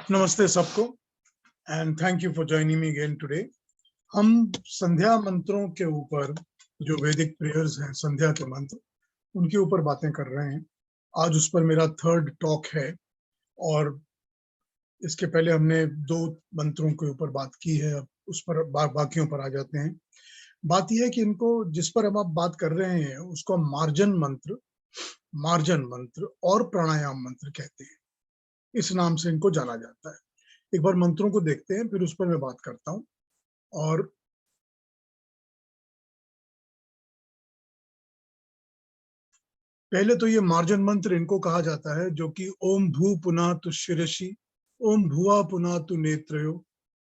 नमस्ते सबको and thank you for joining me again today. हम संध्या मंत्रों के ऊपर, जो वैदिक प्रेयर्स हैं, संध्या के मंत्र, उनके ऊपर बातें कर रहे हैं। आज उस पर मेरा थर्ड टॉक है और इसके पहले हमने 2 मंत्रों के ऊपर बात की है। अब उस पर बाकियों पर आ जाते हैं। बात यह है कि इनको, जिस पर हम अब बात कर रहे हैं, उसको मार्जन मंत्र और प्राणायाम मंत्र कहते हैं। इस नाम से इनको जाना जाता है। एक बार मंत्रों को देखते हैं, फिर उस पर मैं बात करता हूं। और पहले तो ये मार्जन मंत्र इनको कहा जाता है, जो कि ओम भू पुनः तु शिरसि, ओम भुवा पुनः तु नेत्रयो,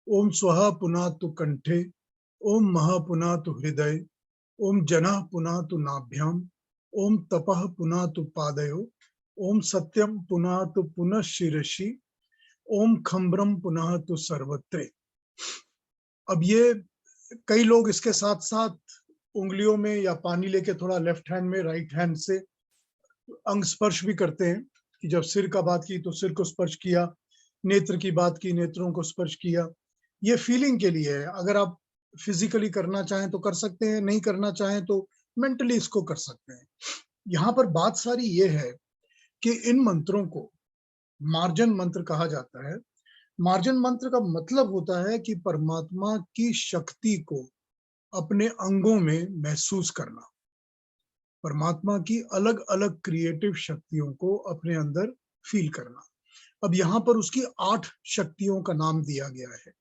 ओम स्वहा पुनः तु कंठे, ओम महा पुनः तु हृदय, ओम जनः पुनः तु नाभ्याम, ओम तपः पुनः तु पादयो, ओम सत्यम पुनः तु पुनः शिरसि, ओम खम्ब्रम पुनः तु सर्वत्रे। अब ये कई लोग इसके साथ साथ उंगलियों में या पानी लेके थोड़ा लेफ्ट हैंड में, राइट हैंड से अंग स्पर्श भी करते हैं कि जब सिर का बात की तो सिर को स्पर्श किया, नेत्र की बात की, नेत्रों को स्पर्श किया। ये फीलिंग के लिए है। अगर आप फिजिकली करना चाहें तो कर सकते हैं, नहीं करना चाहें तो मेंटली इसको कर सकते हैं। यहाँ पर बात सारी ये है कि इन मंत्रों को मार्जन मंत्र कहा जाता है। मार्जन मंत्र का मतलब होता है कि परमात्मा की शक्ति को अपने अंगों में महसूस करना, परमात्मा की अलग अलग क्रिएटिव शक्तियों को अपने अंदर फील करना। अब यहाँ पर उसकी 8 शक्तियों का नाम दिया गया है।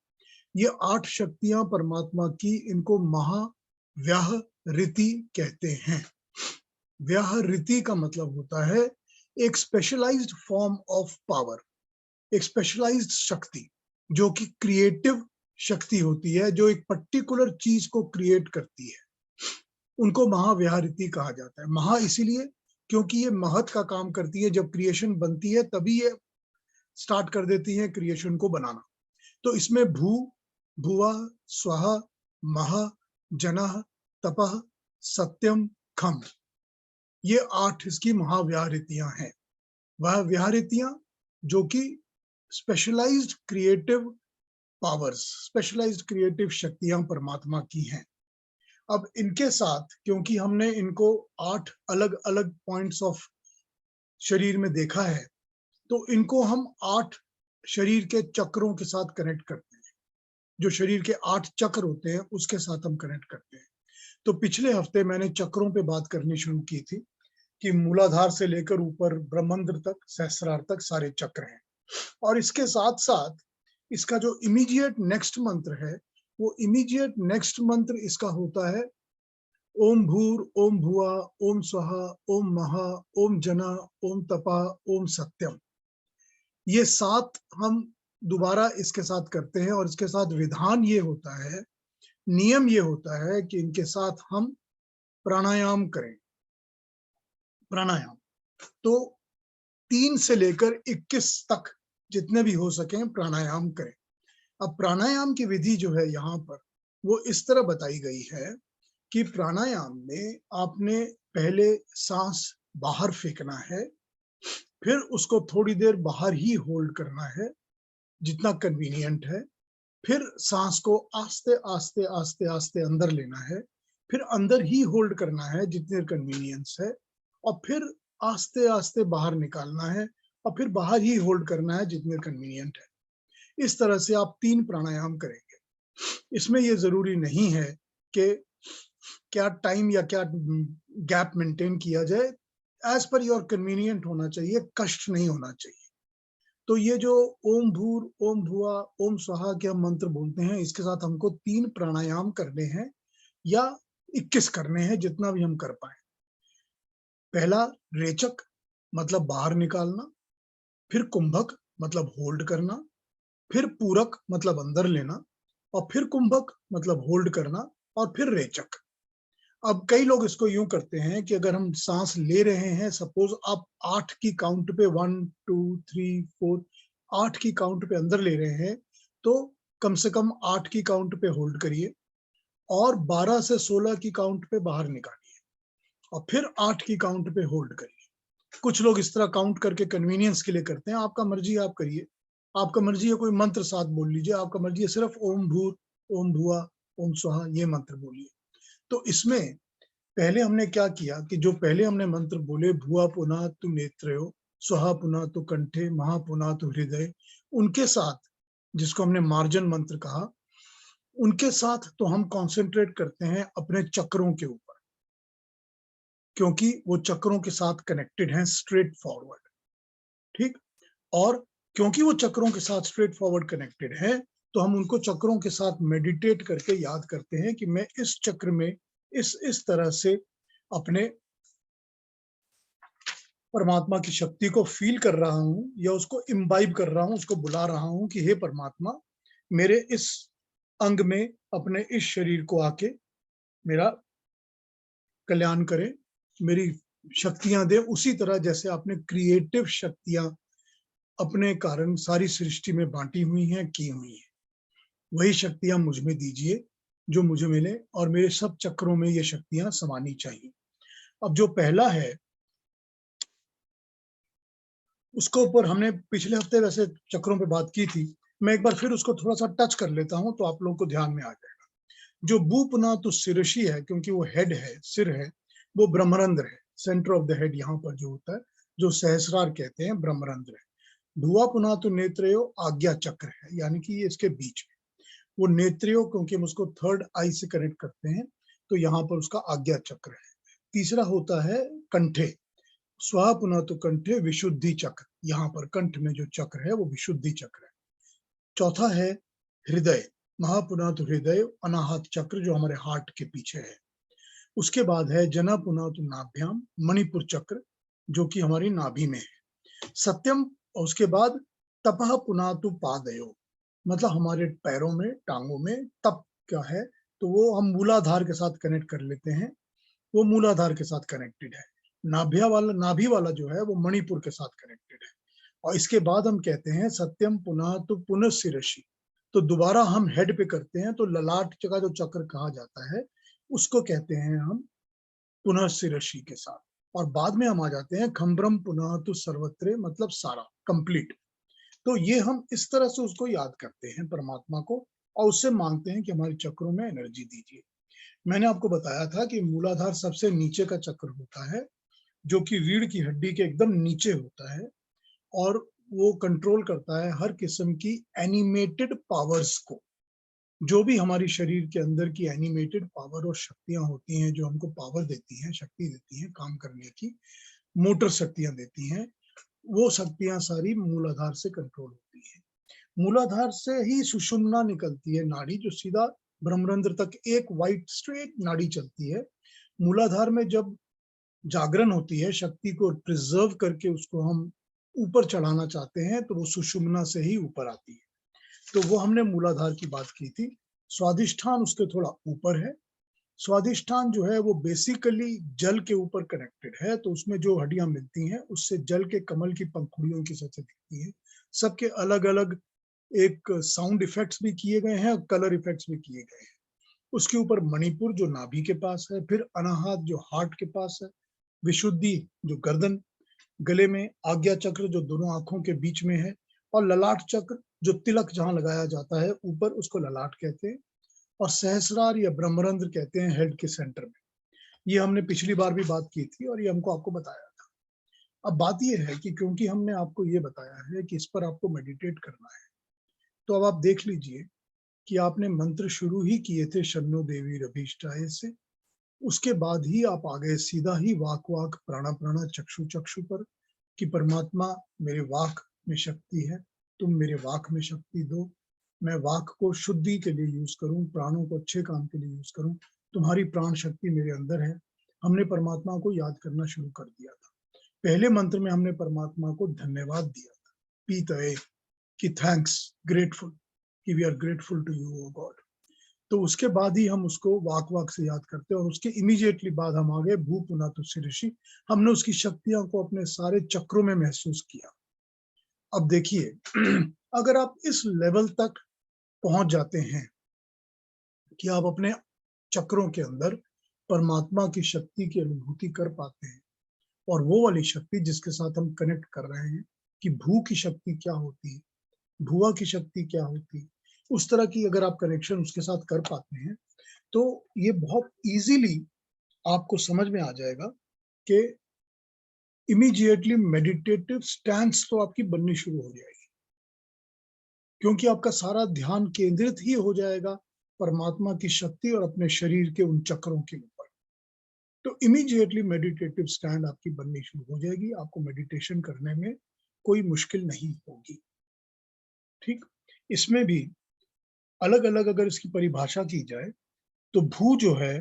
ये 8 शक्तियां परमात्मा की, इनको महाव्याहृति कहते हैं। व्याहृति का मतलब होता है एक स्पेशलाइज्ड फॉर्म ऑफ पावर, एक स्पेशलाइज्ड शक्ति जो कि क्रिएटिव शक्ति होती है, जो एक पर्टिकुलर चीज को क्रिएट करती है। उनको महाव्याहृति कहा जाता है। महा इसीलिए क्योंकि ये महत का काम करती है। जब क्रिएशन बनती है तभी ये स्टार्ट कर देती है क्रिएशन को बनाना। तो इसमें भू, भुवा, स्वहा, महा, जनः, तपः, सत्यम, खम, ये 8 इसकी महाव्याहृतियां हैं। वह व्याहृतियां जो कि specialised creative powers, specialised creative शक्तियां परमात्मा की हैं। अब इनके साथ, क्योंकि हमने इनको 8 अलग अलग पॉइंट्स ऑफ शरीर में देखा है, तो इनको हम 8 शरीर के चक्रों के साथ कनेक्ट करते हैं। जो शरीर के 8 चक्र होते हैं उसके साथ हम कनेक्ट करते हैं। तो पिछले हफ्ते मैंने चक्रों पे बात करनी शुरू की थी कि मूलाधार से लेकर ऊपर ब्रह्मंद्र तक, सहस्रार तक सारे चक्र हैं। और इसके साथ साथ इसका जो इमीडिएट नेक्स्ट मंत्र है, वो इमीडिएट नेक्स्ट मंत्र इसका होता है ओम भूर, ओम भुवा, ओम स्वहा, ओम महा, ओम जना, ओम तपा, ओम सत्यम। ये 7 हम दोबारा इसके साथ करते हैं। और इसके साथ विधान ये होता है, नियम ये होता है कि इनके साथ हम प्राणायाम करें। प्राणायाम तो 3 से लेकर 21 तक जितने भी हो सके प्राणायाम करें। अब प्राणायाम की विधि जो है यहाँ पर, वो इस तरह बताई गई है कि प्राणायाम में आपने पहले सांस बाहर फेंकना है, फिर उसको थोड़ी देर बाहर ही होल्ड करना है जितना कन्वीनियंट है, फिर सांस को आस्ते आस्ते आस्ते आस्ते अंदर लेना है, फिर अंदर ही होल्ड करना है जितने कन्वीनियंस है, और फिर आस्ते आस्ते बाहर निकालना है, और फिर बाहर ही होल्ड करना है जितने कन्वीनियंट है। इस तरह से आप 3 प्राणायाम करेंगे। इसमें ये जरूरी नहीं है कि क्या टाइम या क्या गैप मेंटेन किया जाए, एज पर योर कन्वीनियंट होना चाहिए, कष्ट नहीं होना चाहिए। तो ये जो ओम भूर, ओम भुवा, ओम स्वाहा के हम मंत्र बोलते हैं, इसके साथ हमको 3 प्राणायाम करने हैं या 21 करने हैं, जितना भी हम कर पाए। पहला रेचक मतलब बाहर निकालना, फिर कुंभक मतलब होल्ड करना, फिर पूरक मतलब अंदर लेना, और फिर कुंभक मतलब होल्ड करना, और फिर रेचक। अब कई लोग इसको यूं करते हैं कि अगर हम सांस ले रहे हैं, सपोज आप 8 की काउंट पे 1 2 3 4 8 की काउंट पे अंदर ले रहे हैं, तो कम से कम 8 की काउंट पे होल्ड करिए और 12 से 16 की काउंट पे बाहर निकालिए, और फिर 8 की काउंट पे होल्ड करिए। कुछ लोग इस तरह काउंट करके कन्वीनियंस के लिए करते हैं, आपका मर्जी, आप करिए। आपका मर्जी है कोई मंत्र 7 बोल लीजिए, आपका मर्जी है सिर्फ ओम भूर, ओम भुआ, ओम स्वाहा ये मंत्र बोलिए। तो इसमें पहले हमने क्या किया कि जो पहले हमने मंत्र बोले, भुआ पुनः तु नेत्रयो, स्वाहा पुनः तु कंठे, महा पुनः तु हृदय, उनके साथ, जिसको हमने मार्जन मंत्र कहा, उनके साथ तो हम कंसंट्रेट करते हैं अपने चक्रों के ऊपर, क्योंकि वो चक्रों के साथ कनेक्टेड हैं स्ट्रेट फॉरवर्ड, ठीक। और क्योंकि वो चक्रों के साथ स्ट्रेट फॉरवर्ड कनेक्टेड है, तो हम उनको चक्रों के साथ मेडिटेट करके याद करते हैं कि मैं इस चक्र में इस तरह से अपने परमात्मा की शक्ति को फील कर रहा हूं, या उसको इम्बाइब कर रहा हूं, उसको बुला रहा हूं कि हे परमात्मा, मेरे इस अंग में, अपने इस शरीर को आके मेरा कल्याण करे, मेरी शक्तियां दे, उसी तरह जैसे आपने क्रिएटिव शक्तियां अपने कारण सारी सृष्टि में बांटी हुई हैं, की हुई हैं, वही शक्तियां मुझ में दीजिए जो मुझे मिले, और मेरे सब चक्रों में ये शक्तियां समानी चाहिए। अब जो पहला है, उसको ऊपर हमने पिछले हफ्ते वैसे चक्रों पे बात की थी, मैं एक बार फिर उसको थोड़ा सा टच कर लेता हूं तो आप लोगों को ध्यान में आ जाएगा। जो भूपना तो शिरषि है, क्योंकि वो हेड है, सिर है, वो ब्रह्मरंध्र है, सेंटर ऑफ द हेड यहाँ पर जो होता है, जो सहस्रार कहते हैं, ब्रह्मरंध्र है। भुआ पुनः तो नेत्रयो आज्ञा चक्र है, यानी कि ये इसके बीच में, वो नेत्रियो क्योंकि हम उसको थर्ड आई से कनेक्ट करते हैं, तो यहाँ पर उसका आज्ञा चक्र है। तीसरा होता है कंठे, स्वा पुनः तो कंठे विशुद्धि चक्र, यहाँ पर कंठ में जो चक्र है वो विशुद्धि चक्र है। चौथा है हृदय, महापुनः तो हृदय अनाहत चक्र जो हमारे हार्ट के पीछे है। उसके बाद है जना पुनः तो नाभ्याम मणिपुर चक्र जो कि हमारी नाभि में है। सत्यम, उसके बाद तपह पुनः तो पादयो, मतलब हमारे पैरों में, टांगों में तप क्या है, तो वो हम मूलाधार के साथ कनेक्ट कर लेते हैं, वो मूलाधार के साथ कनेक्टेड है। नाभि वाला जो है वो मणिपुर के साथ कनेक्टेड है। और इसके बाद हम कहते हैं सत्यम पुनः तो पुनः शिरषि, तो दोबारा हम हेड पे करते हैं, तो ललाट का जो चक्र कहा जाता है उसको कहते हैं हम पुनः शिरषि के साथ। और बाद में हम आ जाते हैं खम्ब्रम पुनः तो सर्वत्र, मतलब सारा कंप्लीट। तो ये हम इस तरह से उसको याद करते हैं परमात्मा को, और उससे मांगते हैं कि हमारे चक्रों में एनर्जी दीजिए। मैंने आपको बताया था कि मूलाधार सबसे नीचे का चक्र होता है, जो कि रीढ़ की हड्डी के एकदम नीचे होता है, और वो कंट्रोल करता है हर किस्म की एनिमेटेड पावर्स को, जो भी हमारी शरीर के अंदर की एनिमेटेड पावर और शक्तियां होती हैं, जो हमको पावर देती हैं, शक्ति देती हैं काम करने की, मोटर शक्तियां देती हैं, वो शक्तियां सारी मूलाधार से कंट्रोल होती है। मूलाधार से ही सुषुम्ना निकलती है नाड़ी, जो सीधा ब्रह्मरंध्र तक एक वाइट स्ट्रेट नाड़ी चलती है। मूलाधार में जब जागरण होती है, शक्ति को प्रिजर्व करके उसको हम ऊपर चढ़ाना चाहते हैं, तो वो सुषुम्ना से ही ऊपर आती है। तो वो हमने मूलाधार की बात की थी। स्वादिष्ठान उसके थोड़ा ऊपर है। स्वादिष्ठान जो है वो बेसिकली जल के ऊपर कनेक्टेड है, तो उसमें जो हड्डियां मिलती हैं उससे जल के कमल की पंखुड़ियों की सच दिखती है। सबके अलग अलग एक साउंड इफेक्ट्स भी किए गए हैं, कलर इफेक्ट्स भी किए गए हैं। उसके ऊपर मणिपुर जो नाभि के पास है, फिर अनाहत जो हार्ट के पास है, विशुद्धि जो गर्दन गले में, आज्ञा चक्र जो दोनों आंखों के बीच में है, और ललाट चक्र जो तिलक जहां लगाया जाता है ऊपर, उसको ललाट कहते हैं, और सहस्रार या ब्रह्मरंध्र कहते हैं हेड के सेंटर में। ये हमने पिछली बार भी बात की थी और ये हमको आपको बताया था। अब बात ये है कि क्योंकि हमने आपको ये बताया है कि इस पर आपको मेडिटेट करना है, तो अब आप देख लीजिए कि आपने मंत्र शुरू ही किए थे शन्नो देवी रभीष्टाय से, उसके बाद ही आप आ गए सीधा ही वाक वाक प्राणा प्राणा चक्षु चक्षु पर, कि परमात्मा मेरे वाक में शक्ति है, तुम मेरे वाक में शक्ति दो, मैं वाक को शुद्धि के लिए यूज करूं, प्राणों को अच्छे काम के लिए यूज करूं, तुम्हारी प्राण शक्ति मेरे अंदर है। हमने परमात्मा को याद करना शुरू कर दिया था। पहले मंत्र में हमने परमात्मा को धन्यवाद दिया था, पीतये, कि थैंक्स, ग्रेटफुल, कि we are grateful to you O God. तो उसके बाद ही हम उसको वाक वाक से याद करते हैं, और उसके इमीडिएटली बाद हम आ गए भू पुनः तुस्य ऋषि। हमने उसकी शक्तियों को अपने सारे चक्रों में महसूस किया। अब देखिए, अगर आप इस लेवल तक पहुंच जाते हैं कि आप अपने चक्रों के अंदर परमात्मा की शक्ति की अनुभूति कर पाते हैं, और वो वाली शक्ति जिसके साथ हम कनेक्ट कर रहे हैं कि भू की शक्ति क्या होती है, भुआ की शक्ति क्या होती, उस तरह की अगर आप कनेक्शन उसके साथ कर पाते हैं तो ये बहुत इजीली आपको समझ में आ जाएगा कि इमीडिएटली मेडिटेटिव स्टैंस तो आपकी बननी शुरू हो जाएगी, क्योंकि आपका सारा ध्यान केंद्रित ही हो जाएगा परमात्मा की शक्ति और अपने शरीर के उन चक्रों के ऊपर। तो इमीडिएटली मेडिटेटिव स्टैंड आपकी बननी शुरू हो जाएगी, आपको मेडिटेशन करने में कोई मुश्किल नहीं होगी। ठीक, इसमें भी अलग अलग अगर इसकी परिभाषा की जाए तो भू जो है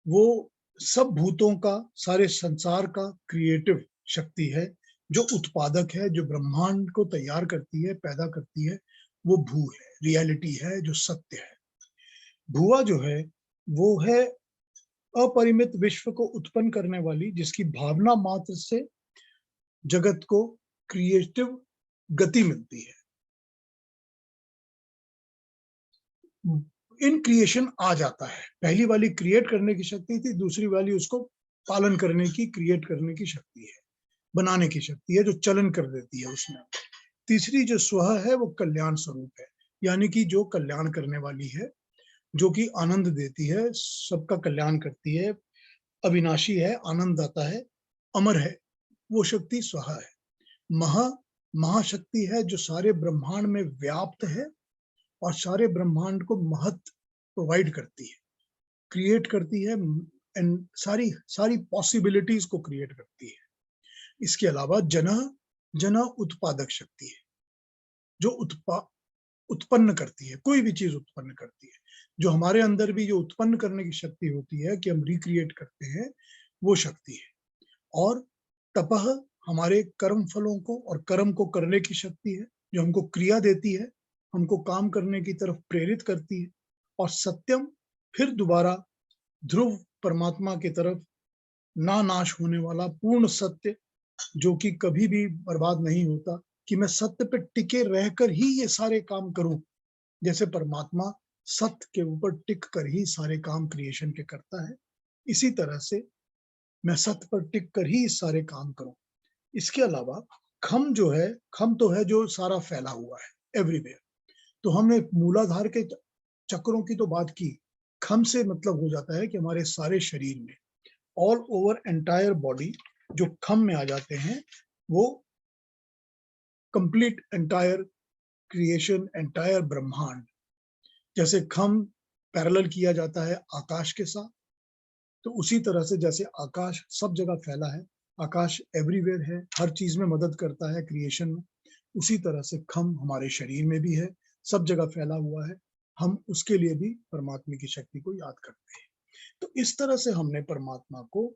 वो सब भूतों का, सारे संसार का क्रिएटिव शक्ति है, जो उत्पादक है, जो ब्रह्मांड को तैयार करती है, पैदा करती है, वो भू है, रियलिटी है, जो सत्य है। भुआ जो है वो है अपरिमित विश्व को उत्पन्न करने वाली, जिसकी भावना मात्र से जगत को क्रिएटिव गति मिलती है। इन क्रिएशन आ जाता है, पहली वाली क्रिएट करने की शक्ति थी, दूसरी वाली उसको पालन करने की, क्रिएट करने की शक्ति है, बनाने की शक्ति है, जो चलन कर देती है उसमें। तीसरी जो स्वह है वो कल्याण स्वरूप है, यानी कि जो कल्याण करने वाली है, जो कि आनंद देती है, सबका कल्याण करती है, अविनाशी है, आनंद आता है, अमर है, वो शक्ति स्वह है। महा महाशक्ति है, जो सारे ब्रह्मांड में व्याप्त है और सारे ब्रह्मांड को महत्व प्रोवाइड करती है, क्रिएट करती है, एंड सारी सारी पॉसिबिलिटीज को क्रिएट करती है। इसके अलावा जना उत्पादक शक्ति है, जो उत्पन्न करती है, कोई भी चीज उत्पन्न करती है, जो हमारे अंदर भी जो उत्पन्न करने की शक्ति होती है कि हम रिक्रिएट करते हैं, वो शक्ति है। और तपह हमारे कर्म फलों को और कर्म को करने की शक्ति है, जो हमको क्रिया देती है, हमको काम करने की तरफ प्रेरित करती है। और सत्यम फिर दोबारा ध्रुव परमात्मा की तरफ, ना नाश होने वाला पूर्ण सत्य, जो कि कभी भी बर्बाद नहीं होता, कि मैं सत्य पे टिके रहकर ही ये सारे काम करूं, जैसे परमात्मा सत्य के ऊपर टिक कर ही सारे काम क्रिएशन के करता है, इसी तरह से मैं सत्य पर टिक कर ही सारे काम करूं। इसके अलावा खम जो है, खम तो है जो सारा फैला हुआ है एवरीवेयर। तो हमने मूलाधार के चक्रों की तो बात की, खम से मतलब हो जाता है कि हमारे सारे शरीर में, ऑल ओवर एंटायर बॉडी जो खम में आ जाते हैं, वो कंप्लीट एंटायर क्रिएशन, एंटायर ब्रह्मांड, जैसे खम पैरेलल किया जाता है आकाश के साथ, तो उसी तरह से जैसे आकाश सब जगह फैला है, आकाश एवरीवेयर है, हर चीज में मदद करता है क्रिएशन में, उसी तरह से खम हमारे शरीर में भी है, सब जगह फैला हुआ है, हम उसके लिए भी परमात्मा की शक्ति को याद करते हैं। तो इस तरह से हमने परमात्मा को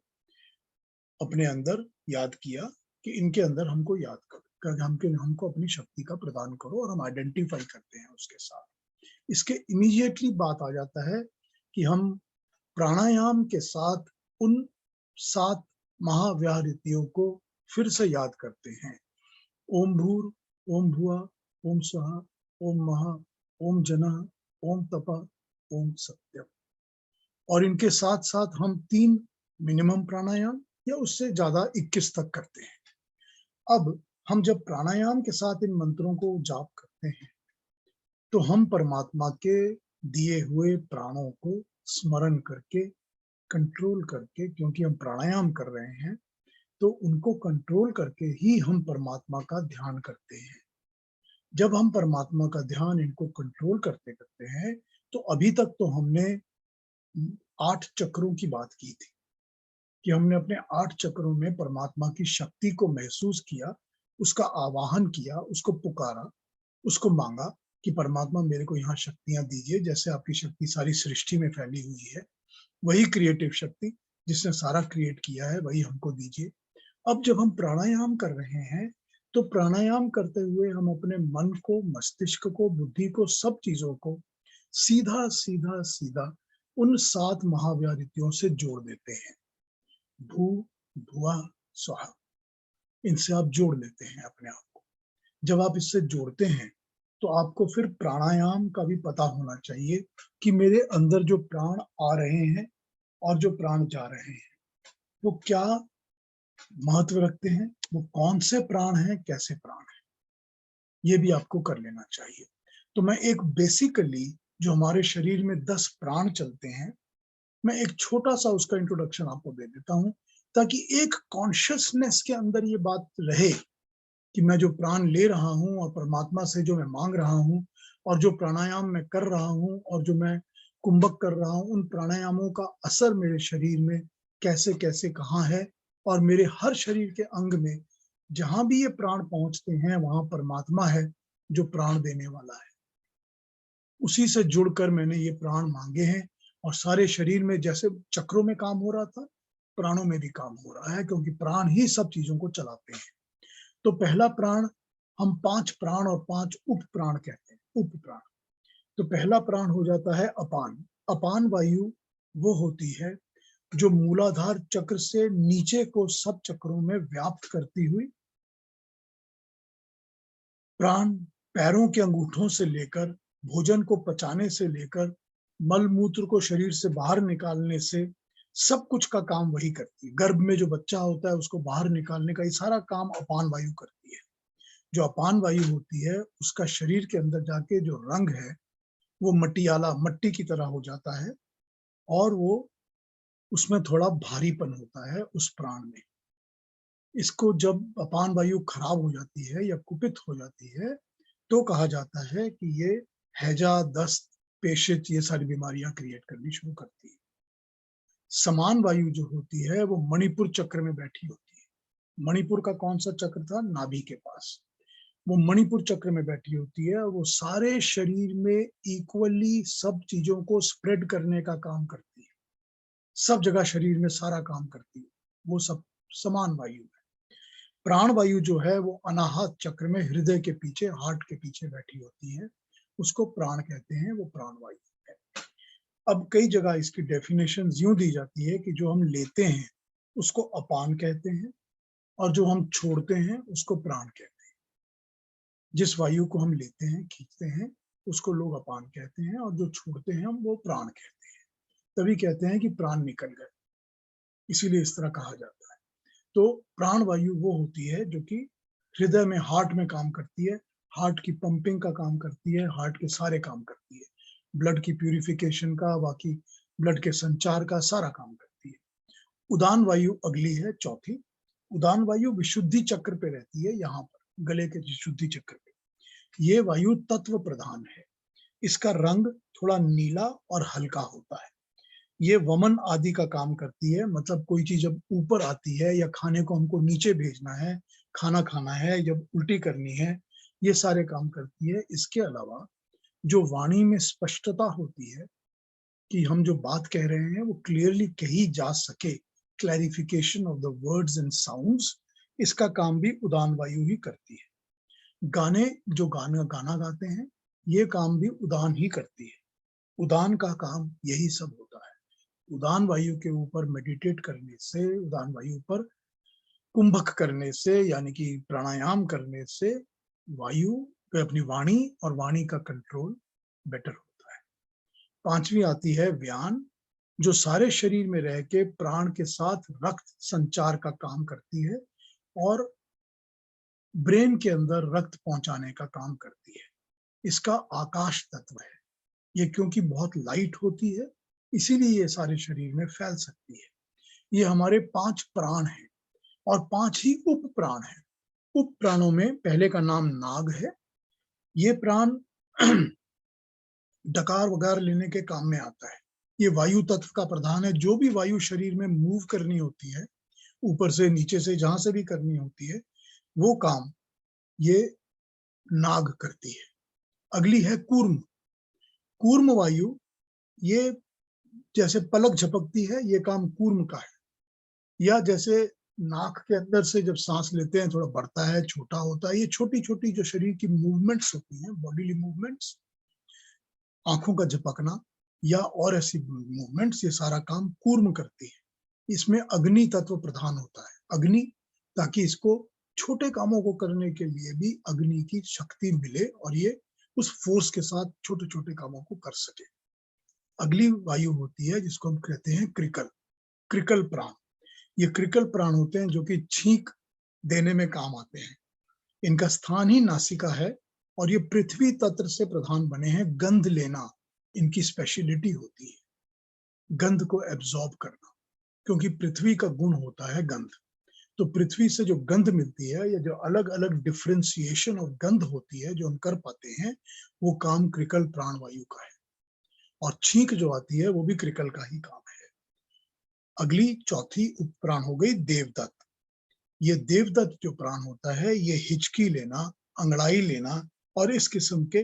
अपने अंदर याद किया कि इनके अंदर हमको याद करो, हमको अपनी शक्ति का प्रदान करो, और हम आइडेंटिफाई करते हैं उसके साथ। इसके इमीडिएटली बात आ जाता है कि हम प्राणायाम के साथ उन 7 महाव्याहृतियों को फिर से याद करते हैं। ओम भूर, ओम भुआ, ओम स्वहा, ओम महा, ओम जनः, ओम तपः, ओम सत्यम। और इनके साथ साथ हम 3 मिनिमम प्राणायाम या उससे ज्यादा 21 तक करते हैं। अब हम जब प्राणायाम के साथ इन मंत्रों को जाप करते हैं, तो हम परमात्मा के दिए हुए प्राणों को स्मरण करके, कंट्रोल करके, क्योंकि हम प्राणायाम कर रहे हैं, तो उनको कंट्रोल करके ही हम परमात्मा का ध्यान करते हैं। जब हम परमात्मा का ध्यान इनको कंट्रोल करते करते हैं, तो अभी तक तो हमने 8 चक्रों की बात की थी, कि हमने अपने 8 चक्रों में परमात्मा की शक्ति को महसूस किया, उसका आवाहन किया, उसको पुकारा, उसको मांगा कि परमात्मा मेरे को यहाँ शक्तियां दीजिए, जैसे आपकी शक्ति सारी सृष्टि में फैली हुई है, वही क्रिएटिव शक्ति जिसने सारा क्रिएट किया है, वही हमको दीजिए। अब जब हम प्राणायाम कर रहे हैं, तो प्राणायाम करते हुए हम अपने मन को, मस्तिष्क को, बुद्धि को, सब चीजों को सीधा सीधा सीधा उन 7 महाव्याहृतियों से जोड़ देते हैं। भू, भुआ, स्वाहा, इनसे आप जोड़ लेते हैं अपने आप को। जब आप इससे जोड़ते हैं, तो आपको फिर प्राणायाम का भी पता होना चाहिए कि मेरे अंदर जो प्राण आ रहे हैं और जो प्राण जा रहे हैं, वो क्या महत्व रखते हैं, वो कौन से प्राण हैं, कैसे प्राण हैं। ये भी आपको कर लेना चाहिए। तो मैं एक बेसिकली जो हमारे शरीर में 10 प्राण चलते हैं, मैं एक छोटा-सा उसका इंट्रोडक्शन आपको दे देता हूँ, ताकि एक कॉन्शियसनेस के अंदर ये बात रहे कि मैं जो प्राण ले रहा हूँ और परमात्मा से जो मैं माँग रहा हूँ और जो प्राणायाम मैं कर रहा हूँ और जो मैं कुंभक कर रहा हूँ, उन प्राणायामों का असर मेरे शरीर में कैसे-कैसे कहाँ है और मेरे हर शरीर के अंग में जहाँ भी ये प्राण पहुँचते हैं, वहाँ परमात्मा है, जो प्राण देने वाला है। उसी से जुड़कर मैंने ये प्राण माँगे हैं और सारे शरीर में जैसे चक्रों में काम हो रहा था, प्राणों में भी काम हो रहा है क्योंकि प्राण ही सब चीज़ों को चलाते हैं। तो पहला प्राण हम 5 प्राण और 5 उपप्राण कहते हैं, उपप्राण। तो पहला प्राण हो जाता है अपान। अपान वायु वो होती है जो मूलाधार चक्र से नीचे को सब चक्रों में व्याप्त करती हुई प्राण पैरों के अंगूठों से लेकर भोजन को पचाने से लेकर मल मूत्र को शरीर से बाहर निकालने से सब कुछ का काम वही करती है। गर्भ में जो बच्चा होता है उसको बाहर निकालने का ये सारा काम अपान वायु करती है। जो अपान वायु होती है उसका शरीर के अंदर जाके जो रंग है वो मटियाला मट्टी की तरह हो जाता है और वो उसमें थोड़ा भारीपन होता है उस प्राण में। इसको जब अपान वायु खराब हो जाती है या कुपित हो जाती है तो कहा जाता है कि ये हैजा, दस्त, पेशिश ये सारी बीमारियां क्रिएट करनी शुरू करती है। समान वायु जो होती है वो मणिपुर चक्र में बैठी होती है। मणिपुर का कौन सा चक्र था? नाभि के पास। वो मणिपुर चक्र में बैठी होती है और वो सारे शरीर में इक्वली सब चीजों को स्प्रेड करने का काम करती है। सब जगह शरीर में सारा काम करती है। वो सब समान वायु है। प्राण वायु जो है वो अनाहत चक्र में हृदय के पीछे, हार्ट के पीछे बैठी होती है। उसको प्राण कहते हैं, वो प्राण वायु है। अब कई जगह इसकी डेफिनेशन यूं दी जाती है कि जो हम लेते हैं उसको अपान कहते हैं और जो हम छोड़ते हैं उसको प्राण कहते हैं। जिस वायु को हम लेते हैं, खींचते हैं, उसको लोग अपान कहते हैं और जो छोड़ते हैं हम वो प्राण कहते हैं। तभी कहते हैं कि प्राण निकल गए, इसीलिए इस तरह कहा जाता है। तो प्राण वायु वो होती है जो कि हृदय में, हार्ट में काम करती है, हार्ट की पंपिंग का काम करती है, हार्ट के सारे काम करती है, ब्लड की प्यूरिफिकेशन का, बाकी ब्लड के संचार का सारा काम करती है। उदान वायु अगली है, चौथी। उदान वायु विशुद्धि चक्र पे रहती है, यहाँ पर गले के विशुद्धि चक्र पे। ये वायु तत्व प्रधान है। इसका रंग थोड़ा नीला और हल्का होता है। ये वमन आदि का काम करती है, मतलब कोई चीज जब ऊपर आती है या खाने को हमको नीचे भेजना है, खाना खाना है, जब उल्टी करनी है, ये सारे काम करती है। इसके अलावा जो वाणी में स्पष्टता होती है कि हम जो बात कह रहे हैं वो क्लियरली कही जा सके, clarification of the words and sounds, इसका काम भी उदान वायु ही करती है। गाने जो गाना गाते हैं ये काम भी उदान ही करती है। उदान का काम यही सब होता है। उदान वायु के ऊपर मेडिटेट करने से, उदान वायु पर कुंभक करने से, यानी कि प्राणायाम करने से वायु पे अपनी वाणी और वाणी का कंट्रोल बेटर होता है। पांचवी आती है व्यान, जो सारे शरीर में रह के प्राण के साथ रक्त संचार का काम करती है और ब्रेन के अंदर रक्त पहुंचाने का काम करती है। इसका आकाश तत्व है। ये क्योंकि बहुत लाइट होती है इसीलिए ये सारे शरीर में फैल सकती है। ये हमारे 5 प्राण हैं और 5 ही उप प्राण हैं। उप प्राणों में पहले का नाम नाग है। ये प्राण डकार वगार लेने के काम में आता है। ये वायु तत्व का प्रधान है। जो भी वायु शरीर में मूव करनी होती है, ऊपर से नीचे से जहां से भी करनी होती है, वो काम ये नाग करती है। अगली है कूर्म। कूर्म वायु, ये जैसे पलक झपकती है, ये काम कूर्म का है। या जैसे नाक के अंदर से जब सांस लेते हैं थोड़ा बढ़ता है, छोटा होता है, ये छोटी छोटी जो शरीर की मूवमेंट्स होती हैं, बॉडीली मूवमेंट्स, आंखों का झपकना या और ऐसी मूवमेंट्स, ये सारा काम कूर्म करती है। इसमें अग्नि तत्व प्रधान होता है। अग्नि, ताकि इसको छोटे कामों को करने के लिए भी अग्नि की शक्ति मिले और ये उस फोर्स के साथ छोटे छोटे कामों को कर सके। अगली वायु होती है जिसको हम कहते हैं क्रिकल। क्रिकल प्राण। ये क्रिकल प्राण होते हैं जो कि छींक देने में काम आते हैं। इनका स्थान ही नासिका है और ये पृथ्वी तत्व से प्रधान बने हैं। गंध लेना इनकी स्पेशलिटी होती है, गंध को एब्जॉर्ब करना, क्योंकि पृथ्वी का गुण होता है गंध। तो पृथ्वी से जो गंध मिलती है या जो अलग अलग डिफ्रेंसिएशन और गंध होती है जो हम कर पाते हैं, वो काम क्रिकल प्राणवायु का है। और छींक जो आती है वो भी क्रिकल का ही काम है। अगली चौथी उपप्राण हो गई देवदत्त। ये देवदत्त जो प्राण होता है, ये हिचकी लेना, अंगड़ाई लेना और इस किस्म के